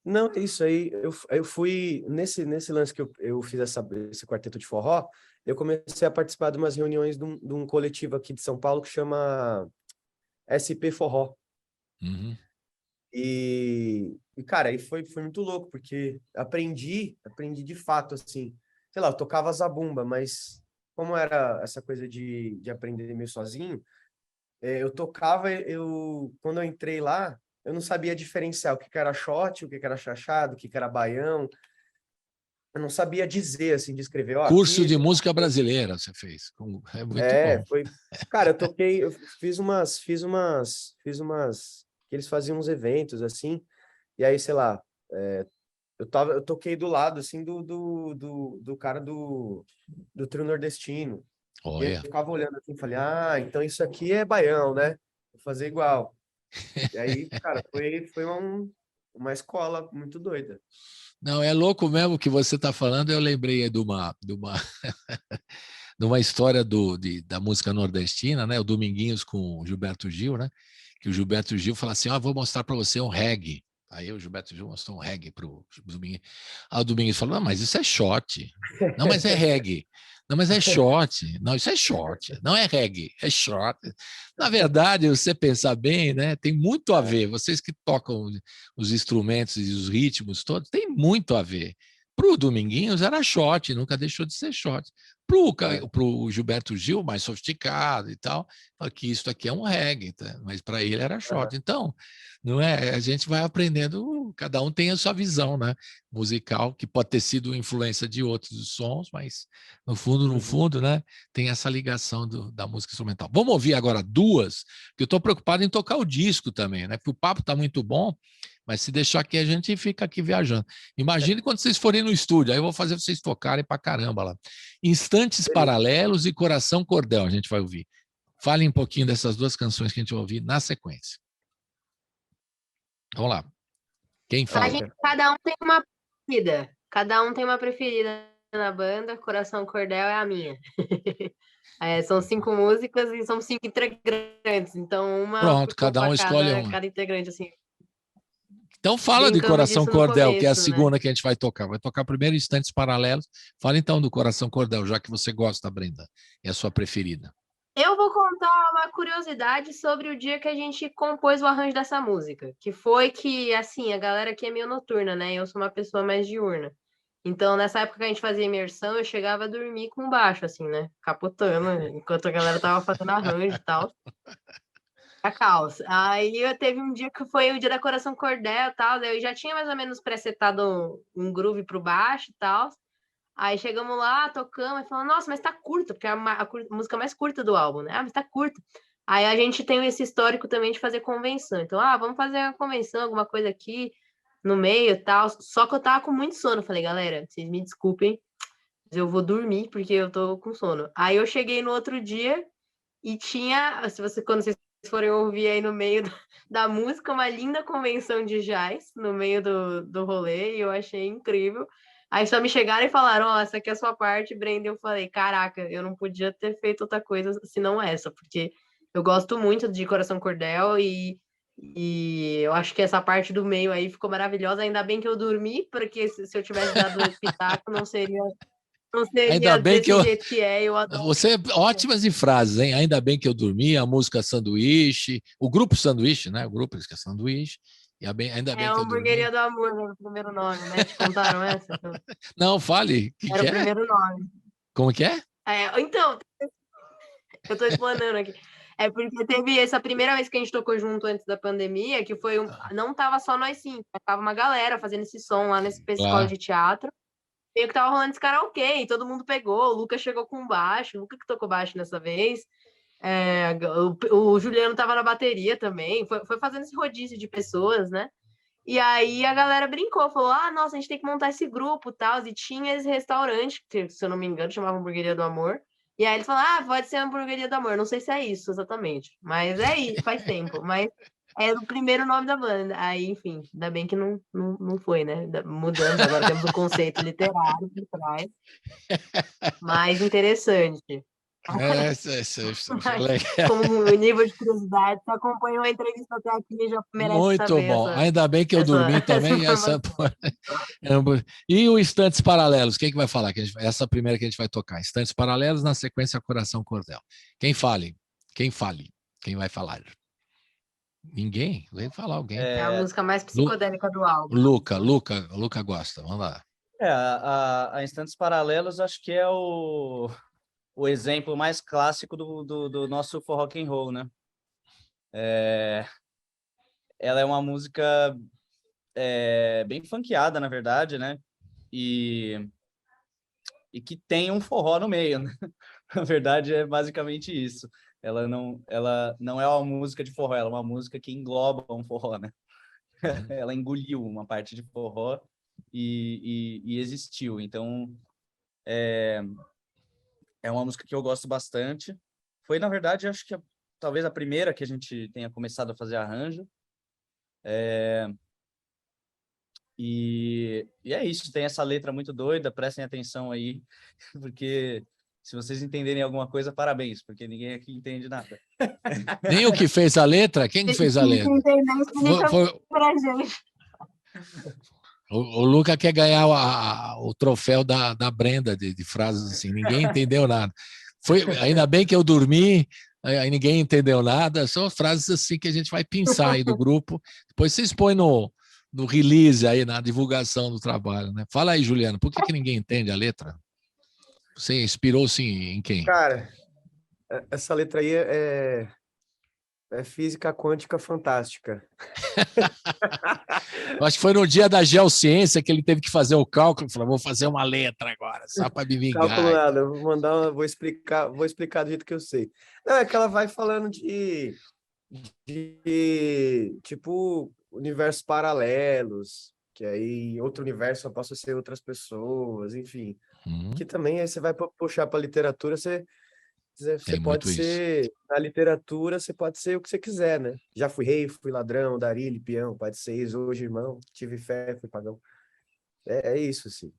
Não, é isso aí, eu fui, nesse lance que eu fiz esse quarteto de forró, eu comecei a participar de umas reuniões de um coletivo aqui de São Paulo que chama SP Forró. Uhum. Cara, aí foi muito louco, porque aprendi de fato, assim, sei lá, eu tocava zabumba, mas como era essa coisa de aprender meio sozinho, eu tocava, quando eu entrei lá, eu não sabia diferenciar o que era shot, o que era chachado, o que era baião, eu não sabia dizer, assim, descrever, ó, Curso aqui... de música brasileira você fez. É muito bom. Cara, eu fiz umas, que eles faziam uns eventos, assim, e aí, sei lá, eu toquei do lado, assim, do cara do trio nordestino. E eu Olha. ficava olhando assim, falei, então isso aqui é baião, né? Vou fazer igual. E aí, cara, foi uma escola muito doida. Não, é louco mesmo o que você está falando. Eu lembrei aí de uma história da música nordestina, né? O Dominguinhos com o Gilberto Gil, né? Que o Gilberto Gil fala assim: vou mostrar para você um reggae. Aí o Gilberto Gil mostrou um reggae para o Dominguinhos. Aí o Dominguinhos falou: não, mas isso é short. Não, mas é reggae. Não, mas é short. Não, isso é short. Não é reggae, é short. Na verdade, você pensar bem, né? Tem muito a ver. Vocês que tocam os instrumentos e os ritmos todos, tem muito a ver. Para o Dominguinhos era short, nunca deixou de ser short. Para o Gilberto Gil, mais sofisticado e tal, que isso aqui é um reggae, tá? Mas para ele era short. Então, não é? A gente vai aprendendo, cada um tem a sua visão, né? Musical, que pode ter sido influência de outros sons, mas no fundo, né? Tem essa ligação da música instrumental. Vamos ouvir agora duas, porque eu estou preocupado em tocar o disco também, né? Porque o papo está muito bom, mas se deixar aqui, a gente fica aqui viajando. Imagine quando vocês forem no estúdio, aí eu vou fazer vocês tocarem pra caramba lá. Instantes Paralelos e Coração Cordel, a gente vai ouvir. Falem um pouquinho dessas duas canções que a gente vai ouvir na sequência. Vamos lá. Quem fala? Cada um tem uma preferida. Cada um tem uma preferida na banda. Coração Cordel é a minha. São 5 músicas e são 5 integrantes. Então, Pronto, cada um escolhe uma. Cada integrante, assim. Então fala de Coração Cordel, que é a segunda, né? que a gente vai tocar. Vai tocar primeiro Instantes Paralelos. Fala então do Coração Cordel, já que você gosta, Brenda. É a sua preferida. Eu vou contar uma curiosidade sobre o dia que a gente compôs o arranjo dessa música. Que foi que, assim, a galera aqui é meio noturna, né? Eu sou uma pessoa mais diurna. Então, nessa época que a gente fazia imersão, eu chegava a dormir com baixo, assim, né? Capotando, enquanto a galera tava fazendo arranjo e tal. A caos. Aí eu teve um dia que foi o dia da Coração Cordel e tal, eu já tinha mais ou menos presetado um groove pro baixo e tal. Aí chegamos lá, tocamos, e falamos, nossa, mas tá curta, porque é a música mais curta do álbum, né? Mas tá curta. Aí a gente tem esse histórico também de fazer convenção. Então, vamos fazer uma convenção, alguma coisa aqui no meio e tal. Só que eu tava com muito sono. Falei, galera, vocês me desculpem, mas eu vou dormir porque eu tô com sono. Aí eu cheguei no outro dia e tinha, quando vocês forem ouvir aí no meio da música, uma linda convenção de jazz no meio do rolê, e eu achei incrível. Aí só me chegaram e falaram, essa aqui é a sua parte, Brenda. Eu falei, caraca, eu não podia ter feito outra coisa senão essa, porque eu gosto muito de Coração Cordel e eu acho que essa parte do meio aí ficou maravilhosa. Ainda bem que eu dormi, porque se eu tivesse dado pitaco, não seria Ainda bem que jeito que é. Eu adoro. Você, ótimas de frases, hein? Ainda bem que eu dormi, a música Sanduíche, o grupo Sanduíche, né? O grupo que é Sanduíche. E ainda bem que eu dormi. Hamburgueria do Amor, né? O primeiro nome, né? Te contaram essa? Não, fale. Era o primeiro nome. Como que é? Então, eu tô explanando aqui. É porque teve essa primeira vez que a gente tocou junto antes da pandemia, que foi não tava só nós 5, tava uma galera fazendo esse som lá nesse festival de teatro. E que tava rolando esse karaokê, e todo mundo pegou, o Lucas chegou com baixo, o Lucas que tocou baixo nessa vez, o Juliano tava na bateria também, foi fazendo esse rodízio de pessoas, né? E aí a galera brincou, falou, nossa, a gente tem que montar esse grupo e tal, e tinha esse restaurante, que se eu não me engano chamava Hamburgueria do Amor, e aí eles falaram, pode ser Hamburgueria do Amor, não sei se é isso exatamente, mas é isso, faz tempo, mas era o primeiro nome da banda. Aí, enfim, ainda bem que não foi, né? Mudamos, agora temos um conceito literário por trás. Mais interessante. Como o nível de curiosidade, você acompanhou a entrevista até aqui já merece muito saber. Muito bom. Ainda bem que eu dormi também. E o Instantes Paralelos, quem que vai falar? Essa primeira que a gente vai tocar. Instantes Paralelos, na sequência Coração Cordel. Quem fale? Quem vai falar? Ninguém? Vem falar alguém. É a música mais psicodélica do álbum. Luca gosta. Vamos lá. A Instantes Paralelos acho que é o exemplo mais clássico do nosso forró rock and roll, né? Ela é uma música bem funkeada, na verdade, né? E que tem um forró no meio, né? Na verdade, é basicamente isso. Ela não é uma música de forró, ela é uma música que engloba um forró, né? Ela engoliu uma parte de forró e existiu. Então, é uma música que eu gosto bastante. Foi, na verdade, acho que talvez a primeira que a gente tenha começado a fazer arranjo. E é isso, tem essa letra muito doida, prestem atenção aí, porque se vocês entenderem alguma coisa, parabéns, porque ninguém aqui entende nada. Nem o que fez a letra? Quem que fez a letra? Foi- Pra gente. O Luca quer ganhar o troféu da Brenda de frases assim, ninguém entendeu nada. Ainda bem que eu dormi, aí ninguém entendeu nada, são frases assim que a gente vai pensar aí do grupo, depois vocês põem no release aí, na divulgação do trabalho, né? Fala aí, Juliano, por que ninguém entende a letra? Você inspirou-se em quem? Cara, essa letra aí é física quântica fantástica. Acho que foi no dia da geociência que ele teve que fazer o cálculo, falou, vou fazer uma letra agora, só para me vingar. Cálculo nada, vou explicar do jeito que eu sei. Não, é que ela vai falando de tipo universos paralelos, que aí outro universo só possa ser outras pessoas, enfim. Que também aí você vai puxar para literatura, você pode ser, na literatura, você pode ser o que você quiser, né? Já fui rei, fui ladrão, darilho, peão, pai de seis, hoje irmão, tive fé, fui pagão. É isso, assim.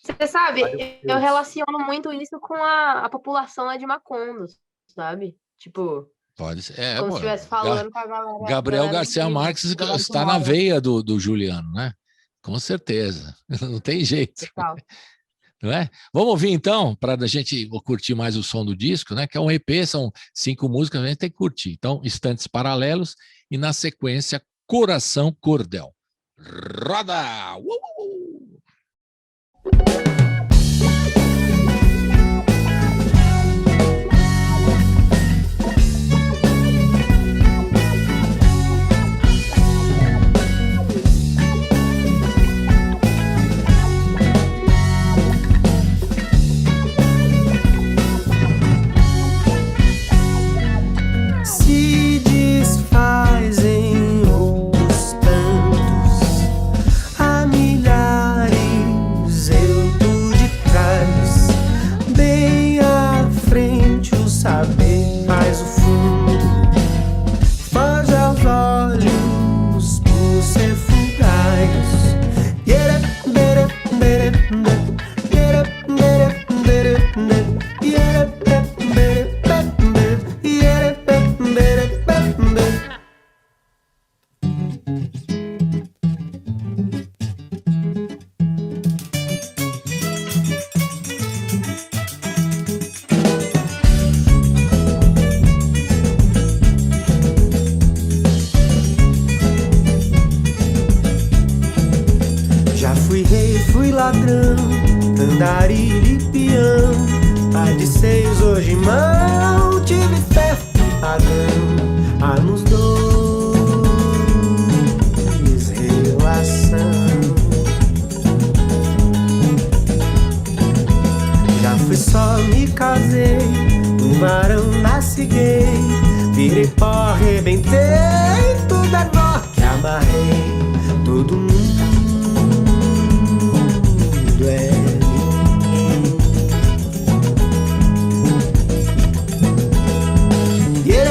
Você sabe, eu relaciono muito isso com a população lá de Macondo, sabe? Tipo, pode ser. como se estivesse falando com a galera. Gabriel Garcia Marques está na veia do Juliano, né? Com certeza. Não tem jeito. Total. Não é? Vamos ouvir então, para a gente curtir mais o som do disco, né? Que é um EP, são 5 músicas, a gente tem que curtir. Então, Instantes Paralelos e, na sequência, Coração Cordel. Roda! Se desfazem outros tantos, há milhares eu tô de trás, bem à frente o saber faz o fundo, foge aos olhos por ser fugaz. Já fui rei, fui ladrão, andarilho e peão, pai de seis, hoje irmão, tive fé, pagão, há nos dois relação. Já fui só, me casei, no varão nasci gay, virei pó, arrebentei, tudo é nó que amarrei, todo mundo é ninguém.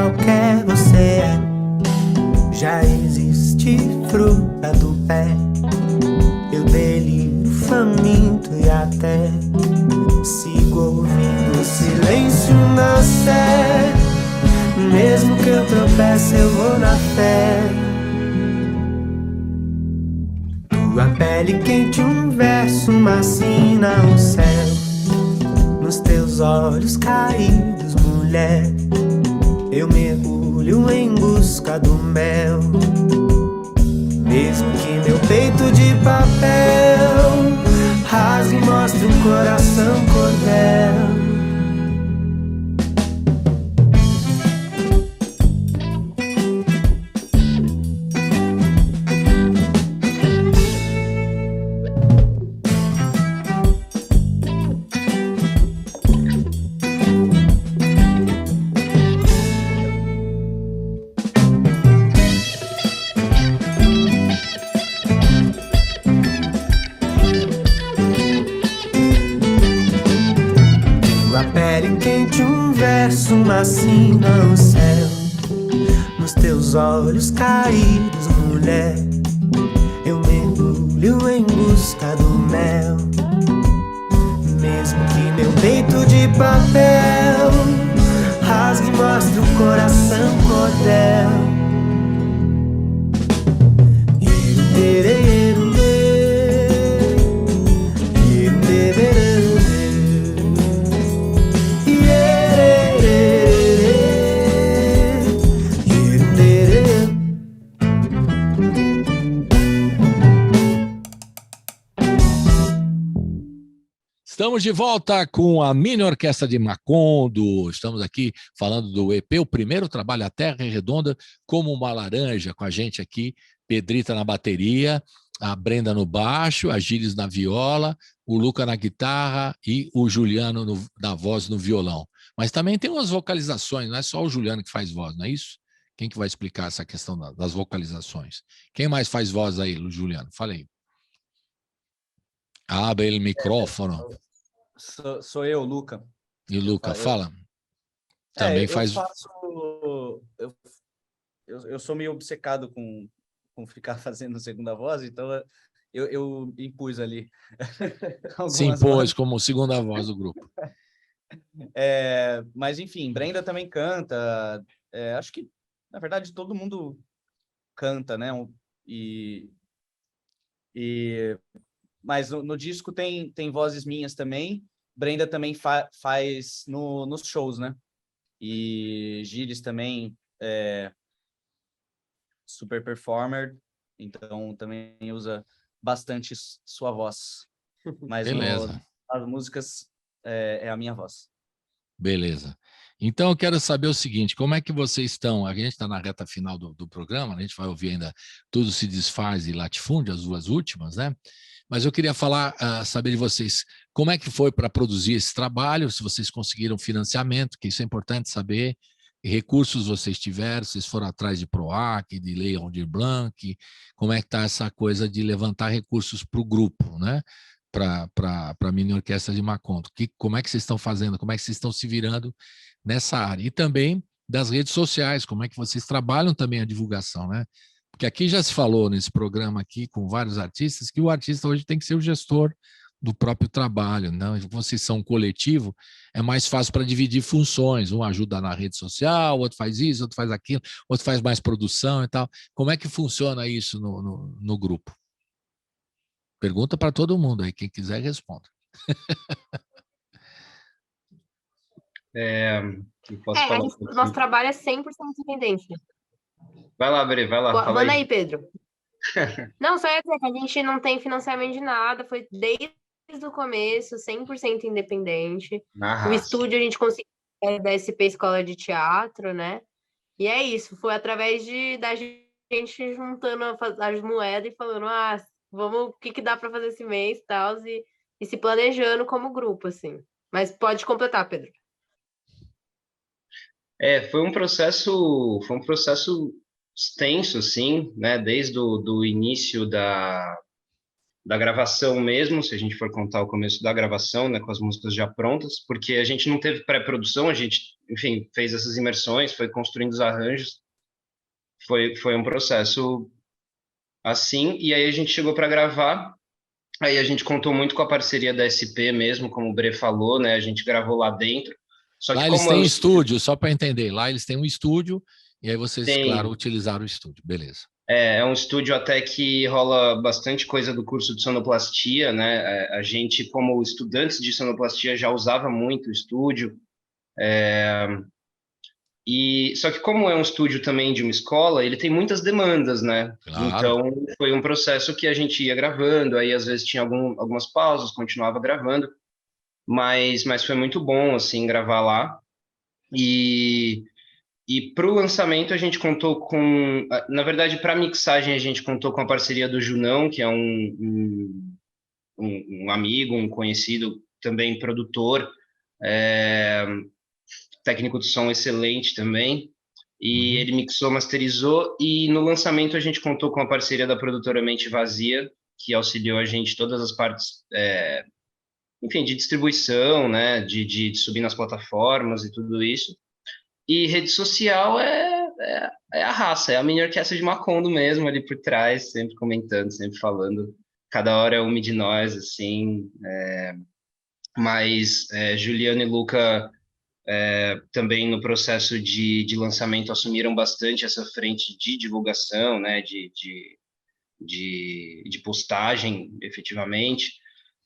qualquer você é. Já existe fruta do pé. Eu deliro faminto e até sigo ouvindo o silêncio nascer. Mesmo que eu tropece, eu vou na fé. Tua pele quente, um verso, uma sina, um céu. Nos teus olhos caídos, mulher, eu mergulho em busca do mel. Mesmo que meu peito de papel rasgue e mostre um coração cordel. Uma sina no céu, nos teus olhos caídos, mulher, eu mergulho em busca do mel. Mesmo que meu peito de papel rasgue e mostre o coração cordel. Estamos de volta com a Mini Orquestra de Macondo. Estamos aqui falando do EP, o primeiro trabalho, A Terra é Redonda como uma Laranja, com a gente aqui, Pedrita na bateria, a Brenda no baixo, a Gilles na viola, o Luca na guitarra e o Juliano na voz no violão. Mas também tem umas vocalizações, não é só o Juliano que faz voz, não é isso? Quem que vai explicar essa questão das vocalizações? Quem mais faz voz aí, Juliano? Fala aí. Abre o microfone. Sou eu, Luca. E o Luca, fala. Também faz... Eu sou meio obcecado com ficar fazendo segunda voz, então eu impus ali. Se impôs como segunda voz do grupo. Mas, enfim, Brenda também canta. Acho que, na verdade, todo mundo canta, né? Mas no disco tem vozes minhas também. Brenda também faz nos shows, né? E Gilles também super performer, então também usa bastante sua voz. Mas as músicas é a minha voz. Beleza. Então eu quero saber o seguinte, como é que vocês estão? A gente está na reta final do programa, a gente vai ouvir ainda Tudo Se Desfaz e Latifúndio, as duas últimas, né? Mas eu queria saber de vocês, como é que foi para produzir esse trabalho, se vocês conseguiram financiamento, que isso é importante saber, que recursos vocês tiveram, vocês foram atrás de PROAC, de Lei Aldir Blanc, como é que está essa coisa de levantar recursos para o grupo, né? Para a Mini Orquestra de Macondo. Como é que vocês estão fazendo, como é que vocês estão se virando nessa área? E também das redes sociais, como é que vocês trabalham também a divulgação, né? Porque aqui já se falou nesse programa aqui com vários artistas que o artista hoje tem que ser o gestor do próprio trabalho, né? Vocês são um coletivo, é mais fácil para dividir funções, um ajuda na rede social, outro faz isso, outro faz aquilo, outro faz mais produção e tal. Como é que funciona isso no grupo? Pergunta para todo mundo aí, quem quiser responda. Nosso trabalho é 100% independente. Vai lá, Bre, vai lá. Manda aí, Pedro. Não, só ia dizer que a gente não tem financiamento de nada, foi desde o começo, 100% independente. O estúdio a gente conseguiu da SP Escola de Teatro, né? E é isso, foi através da gente juntando as moedas e falando, vamos, o que dá para fazer esse mês e se planejando como grupo, assim. Mas pode completar, Pedro. Foi um processo extenso, assim, né? Desde o início da gravação mesmo, se a gente for contar o começo da gravação, né? Com as músicas já prontas, porque a gente não teve pré-produção, a gente enfim, fez essas imersões, foi construindo os arranjos. Foi um processo assim, e aí a gente chegou para gravar. Aí a gente contou muito com a parceria da SP mesmo, como o Bre falou, né? A gente gravou lá dentro. Só que Lá eles como têm estúdio, só para entender. Lá eles têm um estúdio e aí vocês, claro, tem, utilizaram o estúdio. Beleza. é um estúdio até que rola bastante coisa do curso de sonoplastia, né? A gente, como estudantes de sonoplastia, já usava muito o estúdio. E só que como é um estúdio também de uma escola, ele tem muitas demandas, né? Claro. Então foi um processo que a gente ia gravando, aí às vezes tinha algumas pausas, continuava gravando, mas foi muito bom assim gravar lá. E para o lançamento a gente contou com, na verdade, para mixagem a gente contou com a parceria do Junão, que é um amigo, um conhecido, também produtor, técnico de som excelente também. E ele mixou, masterizou, e no lançamento a gente contou com a parceria da produtora Mente Vazia, que auxiliou a gente todas as partes, enfim, de distribuição, né, de subir nas plataformas e tudo isso. E rede social é a raça, é a mini orquestra de Macondo mesmo, ali por trás, sempre comentando, sempre falando. Cada hora é uma de nós, assim. Mas Juliano e Luca também no processo de lançamento assumiram bastante essa frente de divulgação, né, de postagem, efetivamente.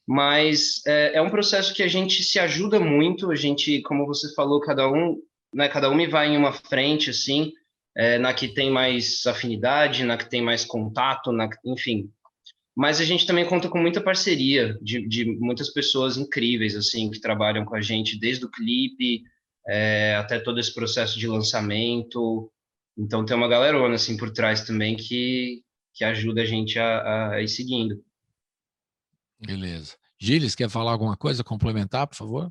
Mas é um processo que a gente se ajuda muito, a gente, como você falou, cada um vai em uma frente, assim, na que tem mais afinidade, na que tem mais contato, enfim. Mas a gente também conta com muita parceria de muitas pessoas incríveis, assim, que trabalham com a gente desde o clipe até todo esse processo de lançamento. Então tem uma galerona, assim, por trás também que ajuda a gente a ir seguindo. Beleza. Gilles, quer falar alguma coisa, complementar, por favor?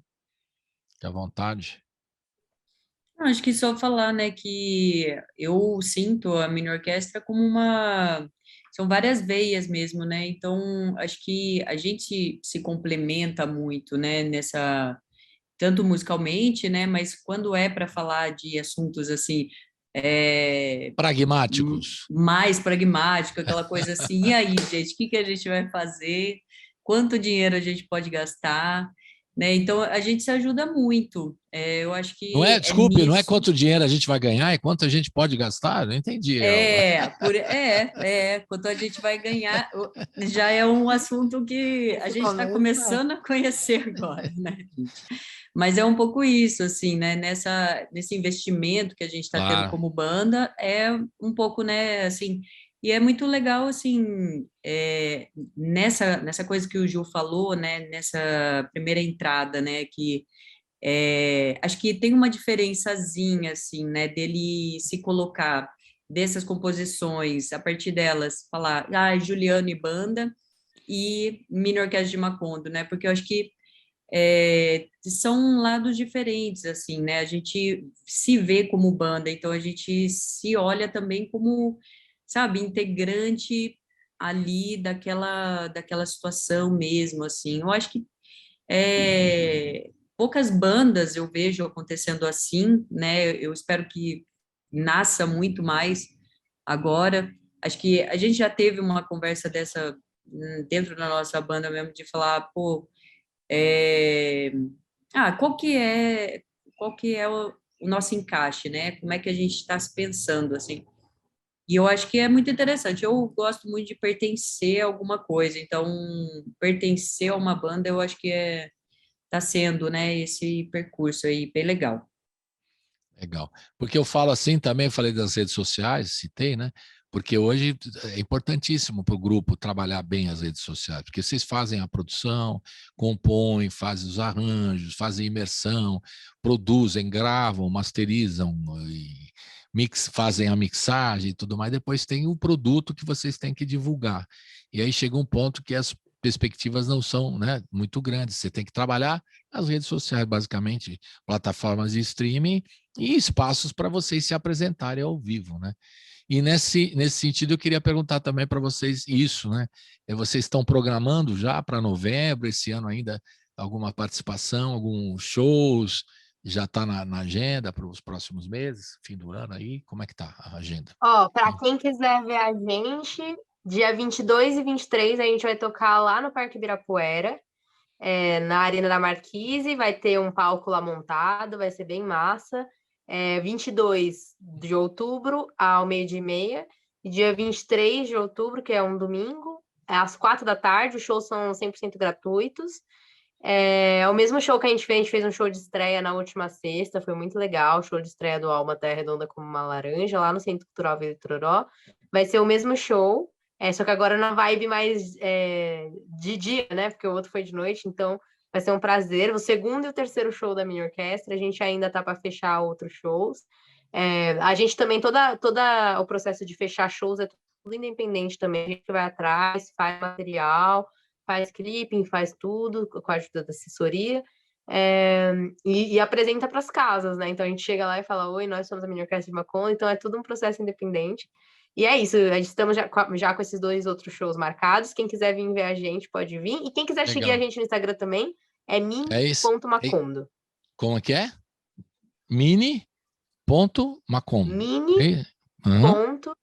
Fique à vontade. Não, acho que só falar, né, que eu sinto a mini orquestra como são várias veias mesmo, né? Então, acho que a gente se complementa muito, né, tanto musicalmente, né, mas quando é para falar de assuntos assim, Pragmáticos. mais pragmático, aquela coisa assim, e aí, gente, o que a gente vai fazer? Quanto dinheiro a gente pode gastar? Né? Então, a gente se ajuda muito. Eu acho que Não é, desculpe, não é nisso. quanto dinheiro a gente vai ganhar, é quanto a gente pode gastar? Não entendi. Quanto a gente vai ganhar, já é um assunto que a gente está começando a conhecer agora, né, gente? Mas é um pouco isso, assim, né? Nesse investimento que a gente está tendo como banda, é um pouco, né, assim, e é muito legal, assim, nessa coisa que o Gil falou, né, nessa primeira entrada, né, que acho que tem uma diferençazinha, assim, né, dele se colocar dessas composições, a partir delas, falar, Juliano e banda, e mini orquestra de Macondo, né, porque eu acho que são lados diferentes, assim, né, a gente se vê como banda, então a gente se olha também como, sabe, integrante ali daquela situação mesmo, assim, eu acho que poucas bandas eu vejo acontecendo assim, né? Eu espero que nasça muito mais agora. Acho que a gente já teve uma conversa dessa dentro da nossa banda mesmo, de falar, pô, qual que é o nosso encaixe, né? Como é que a gente está se pensando, assim? E eu acho que é muito interessante. Eu gosto muito de pertencer a alguma coisa, então pertencer a uma banda eu acho que está sendo, né, esse percurso aí bem legal. Legal. Porque eu falo assim também, falei das redes sociais, citei, né? Porque hoje é importantíssimo para o grupo trabalhar bem as redes sociais, porque vocês fazem a produção, compõem, fazem os arranjos, fazem imersão, produzem, gravam, masterizam, fazem a mixagem e tudo mais. Depois tem o produto que vocês têm que divulgar. E aí chega um ponto que as perspectivas não são, né, muito grandes. Você tem que trabalhar as redes sociais, basicamente, plataformas de streaming e espaços para vocês se apresentarem ao vivo, né? E nesse sentido, eu queria perguntar também para vocês isso, né? Vocês estão programando já para novembro, esse ano ainda, alguma participação, alguns shows? Já está na agenda para os próximos meses, fim do ano aí? Como é que tá a agenda? Ó, para quem quiser ver a gente, dia 22 e 23 a gente vai tocar lá no Parque Ibirapuera, na Arena da Marquise, vai ter um palco lá montado, vai ser bem massa. 22 de outubro ao 12h30, e dia 23 de outubro, que é um domingo, às 4 da tarde, os shows são 100% gratuitos. É o mesmo show que a gente fez um show de estreia na última sexta, foi muito legal, o show de estreia do Alma Terra Redonda como uma Laranja, lá no Centro Cultural Vila Itororó. Vai ser o mesmo show, só que agora na vibe mais de dia, né? Porque o outro foi de noite, então vai ser um prazer. O segundo e o terceiro show da minha orquestra, a gente ainda tá para fechar outros shows. A gente também, todo o processo de fechar shows é tudo independente também, a gente vai atrás, faz material, faz clipping, faz tudo com a ajuda da assessoria, e apresenta para as casas, né? Então a gente chega lá e fala: oi, nós somos a Mini Orquestra de Macondo, então é tudo um processo independente. E é isso, a gente estamos já com esses 2 outros shows marcados. Quem quiser vir ver a gente pode vir, e quem quiser seguir a Legal. gente no Instagram também é É isso. min.macondo. Como é que é? Mini.macondo. Mini.macondo.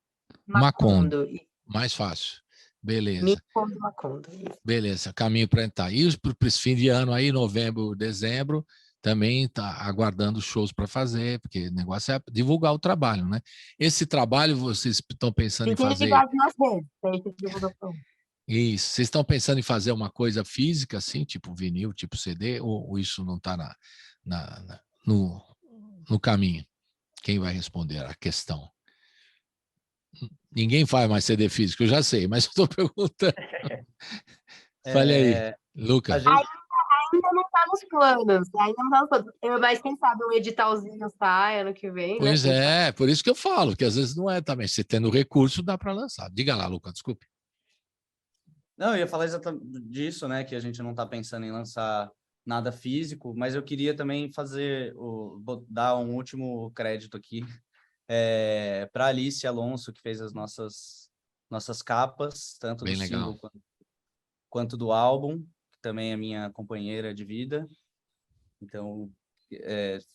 Macondo. Mais fácil. Beleza. Mini.macondo. Beleza, caminho para entrar. E para esse fim de ano aí, novembro, dezembro, também está aguardando shows para fazer, porque o negócio é divulgar o trabalho, né? Esse trabalho vocês estão pensando em fazer... Ligados nas redes, a gente divulga. Isso, vocês estão pensando em fazer uma coisa física, assim, tipo vinil, tipo CD, ou isso não está no caminho? Quem vai responder a questão? Ninguém faz mais CD físico, eu já sei, mas estou perguntando. Fale aí, Luca. Ainda não está nos planos, mas quem sabe um editalzinho sai ano que vem, Pois né? por isso que eu falo, que às vezes não é também. Se tendo recurso, dá para lançar. Diga lá, Luca, desculpe. Não, eu ia falar exatamente disso, né? Que a gente não está pensando em lançar nada físico, mas eu queria também dar um último crédito aqui para Alice Alonso, que fez as nossas capas, tanto Bem do legal. single quanto do álbum, que também é minha companheira de vida. Então,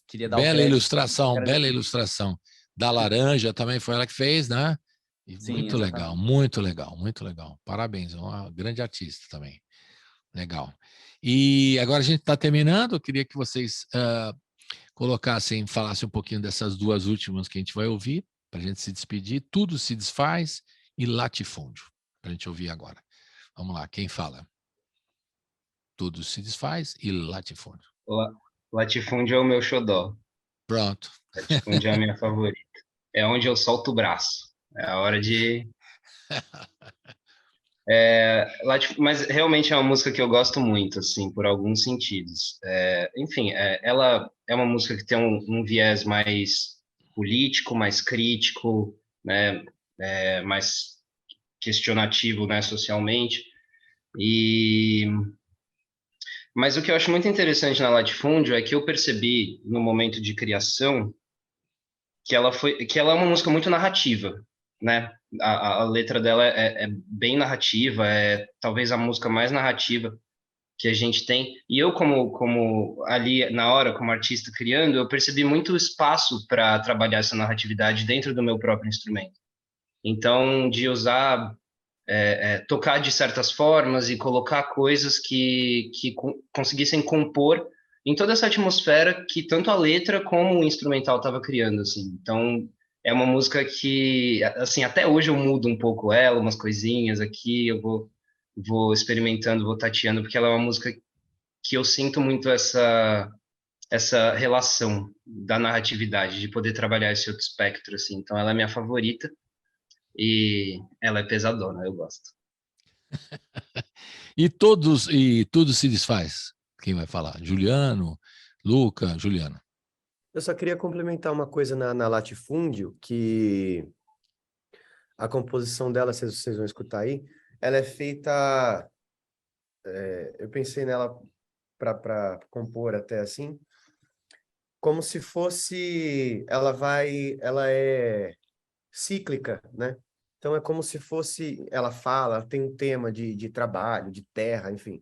queria dar Bela o crédito. Bela ilustração. Da Laranja também foi ela que fez, né? E Sim, muito exatamente. legal, muito legal, muito legal. Parabéns, é uma grande artista também. Legal. E agora a gente está terminando, eu queria que vocês falassem um pouquinho dessas 2 últimas que a gente vai ouvir, para a gente se despedir. Tudo se desfaz e Latifúndio, para a gente ouvir agora. Vamos lá, quem fala? Tudo se desfaz e Latifúndio. Latifúndio é o meu xodó. Pronto. Latifúndio é a minha favorita. É onde eu solto o braço. É a hora de... mas realmente é uma música que eu gosto muito, assim, por alguns sentidos. Enfim, ela é uma música que tem um viés mais político, mais crítico, né, mais questionativo, né, socialmente. Mas o que eu acho muito interessante na Latifúndio é que eu percebi no momento de criação que ela é uma música muito narrativa, né? A letra dela é bem narrativa, é talvez a música mais narrativa que a gente tem. E eu, como ali na hora, como artista criando, eu percebi muito espaço para trabalhar essa narratividade dentro do meu próprio instrumento. Então, de usar, tocar de certas formas e colocar coisas que conseguissem compor em toda essa atmosfera que tanto a letra como o instrumental estava criando, assim. Então, é uma música que, assim, até hoje eu mudo um pouco ela, umas coisinhas aqui, eu vou experimentando, vou tateando, porque ela é uma música que eu sinto muito essa relação da narratividade, de poder trabalhar esse outro espectro, assim. Então, ela é minha favorita e ela é pesadona, eu gosto. E tudo se desfaz. Quem vai falar? Juliano, Luca, Juliano. Eu só queria complementar uma coisa na Latifúndio, que a composição dela, vocês vão escutar aí, ela é feita... eu pensei nela para compor até assim, como se fosse... Ela é cíclica, né? Então é como se fosse... Ela tem um tema de trabalho, de terra, enfim.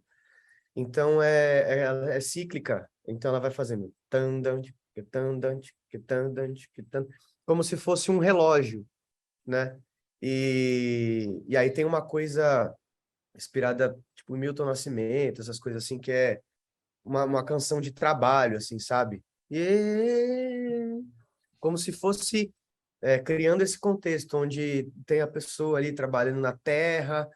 Então, é cíclica. Então, ela vai fazendo como se fosse um relógio, né? E aí tem uma coisa inspirada, tipo, Milton Nascimento, essas coisas assim, que é uma canção de trabalho, assim, sabe? Como se fosse criando esse contexto onde tem a pessoa ali trabalhando na terra,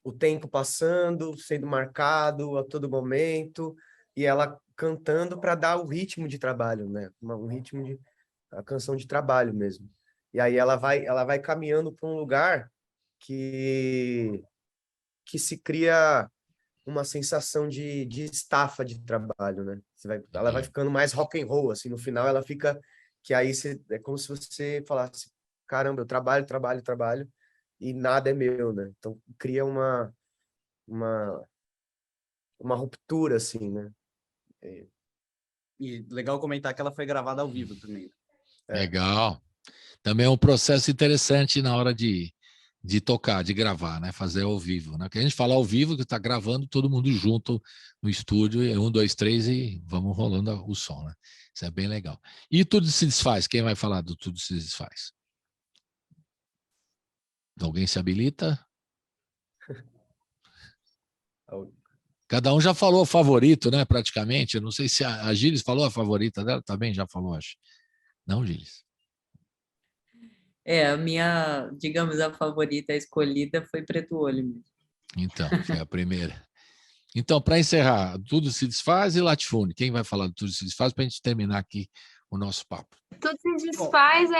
o tempo passando, sendo marcado a todo momento, e ela cantando para dar o ritmo de trabalho, né? Um ritmo de a canção de trabalho mesmo. E aí ela vai caminhando para um lugar que se cria uma sensação de estafa de trabalho, né? Ela vai ficando mais rock and roll, assim, no final ela fica que aí é como se você falasse, caramba, eu trabalho, trabalho, trabalho e nada é meu, né? Então cria uma ruptura, assim, né? E legal comentar que ela foi gravada ao vivo também. Legal. Também é um processo interessante na hora de tocar, de gravar, né? Fazer ao vivo, né? Que a gente fala ao vivo, que está gravando todo mundo junto no estúdio, 1, 2, 3 e vamos rolando o som, né? Isso é bem legal. E Tudo Se Desfaz, quem vai falar do Tudo Se Desfaz? Alguém se habilita? Cada um já falou o favorito, né? Praticamente. Eu não sei se a Gilles falou a favorita dela, também já falou, acho. Não, Gilles? A minha, digamos, a favorita escolhida foi Preto Olho mesmo. Então, foi a primeira. Então, para encerrar, Tudo Se Desfaz e Latifúndio. Quem vai falar do Tudo Se Desfaz para a gente terminar aqui o nosso papo? Tudo Se Desfaz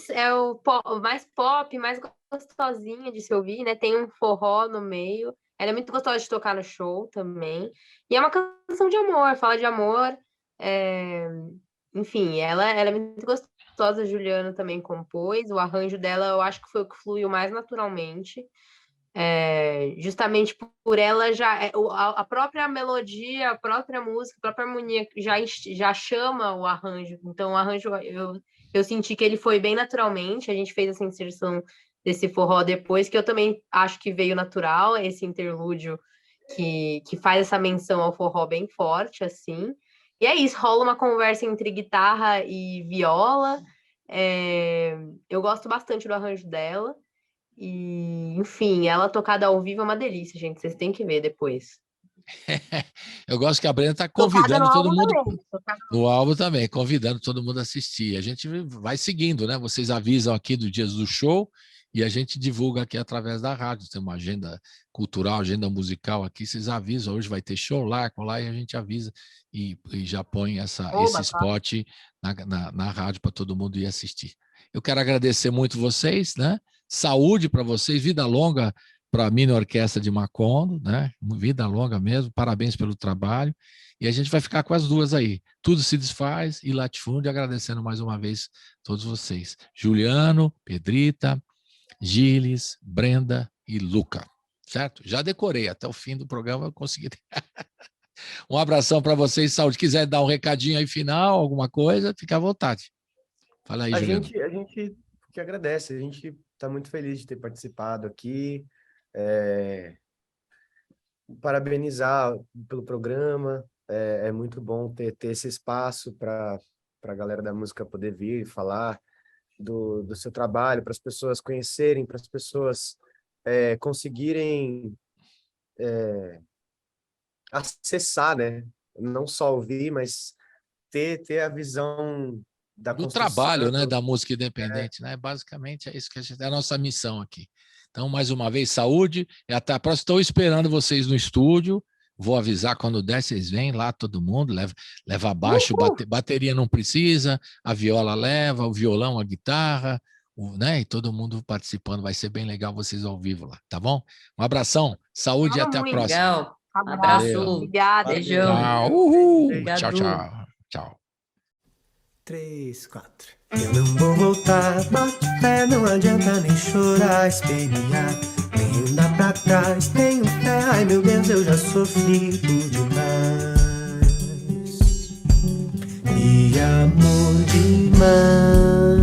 é o mais pop, mais gostosinha de se ouvir, né? Tem um forró no meio. Ela é muito gostosa de tocar no show também. E é uma canção de amor, fala de amor. Enfim, ela é muito gostosa. A Juliana também compôs. O arranjo dela, eu acho que foi o que fluiu mais naturalmente. Justamente por ela a própria melodia, a própria música, a própria harmonia já chama o arranjo. Então, o arranjo, eu senti que ele foi bem naturalmente. A gente fez essa inserção desse forró depois, que eu também acho que veio natural, esse interlúdio que faz essa menção ao forró bem forte, assim. E é isso, rola uma conversa entre guitarra e viola. Eu gosto bastante do arranjo dela. E, enfim, ela tocada ao vivo é uma delícia, gente. Vocês têm que ver depois. Eu gosto que a Brenda está convidando todo mundo. No álbum também, convidando todo mundo a assistir. A gente vai seguindo, né? Vocês avisam aqui dos dias do show e a gente divulga aqui através da rádio. Tem uma agenda cultural, agenda musical aqui. Vocês avisam, hoje vai ter show lá, e a gente avisa e já põe esse spot na rádio para todo mundo ir assistir. Eu quero agradecer muito vocês, né? Saúde para vocês, vida longa para a Mini Orquestra de Macondo, né? Vida longa mesmo, parabéns pelo trabalho. E a gente vai ficar com as duas aí. Tudo Se Desfaz e Latifúndio, agradecendo mais uma vez todos vocês. Juliano, Pedrita, Gilles, Brenda e Luca, certo? Já decorei, até o fim do programa eu consegui. Um abração para vocês, saúde. Quiser dar um recadinho aí final, alguma coisa, fica à vontade. Fala aí, Juliano. A gente que agradece, a gente está muito feliz de ter participado aqui, parabenizar pelo programa, é muito bom ter esse espaço para a galera da música poder vir e falar do seu trabalho, para as pessoas conhecerem, para as pessoas conseguirem acessar, né? Não só ouvir, mas ter a visão do trabalho, né, da música independente, né? Basicamente é isso que é a nossa missão aqui. Então, mais uma vez, saúde e até a próxima. Estou esperando vocês no estúdio. Vou avisar quando der, vocês vêm lá, todo mundo, leva abaixo, bateria não precisa, a viola leva, o violão, a guitarra, né? E todo mundo participando, vai ser bem legal vocês ao vivo lá, tá bom? Um abração, saúde e até a próxima. Legal. Abraço, obrigada. Beijão. Tchau, uhul. Tchau, tchau. Tchau. 3, 4. Eu não vou voltar, bote fé, não adianta nem chorar, espernear, nem andar pra trás, tenho fé, ai meu Deus, eu já sofri por demais, e amor demais.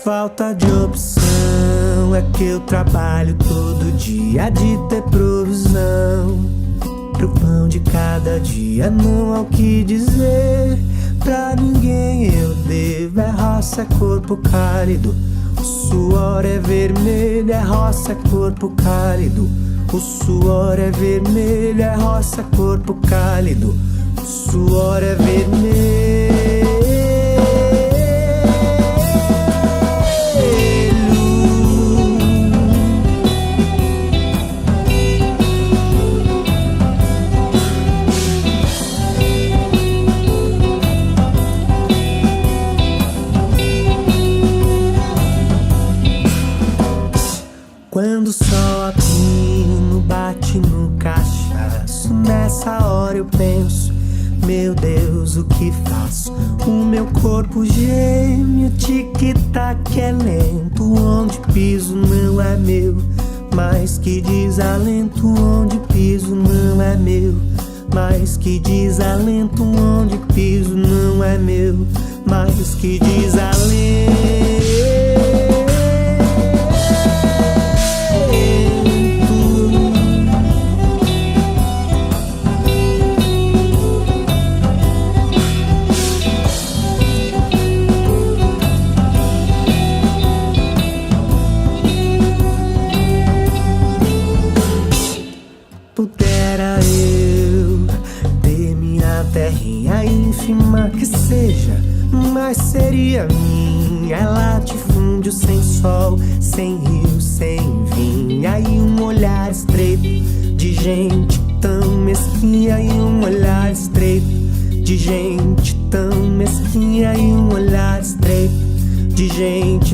falta de opção é que eu trabalho todo dia de ter provisão pro pão de cada dia, não há o que dizer pra ninguém. Eu devo, é roça, é corpo cálido, o suor é vermelho, é roça, é corpo cálido, o suor é vermelho, é roça, é corpo cálido, o suor é vermelho. Quando o sol a pino bate no cachaço, nessa hora eu penso, meu Deus, o que faço? O meu corpo geme, o tic-tac é lento, onde piso não é meu, mas que desalento, onde piso não é meu, mas que desalento, onde piso não é meu, mas que desalento. Pudera eu ter minha terrinha ínfima que seja, mas seria minha. É latifúndio sem sol, sem rio, sem vinha, e um olhar estreito de gente tão mesquinha, e um olhar estreito de gente tão mesquinha, e um olhar estreito de gente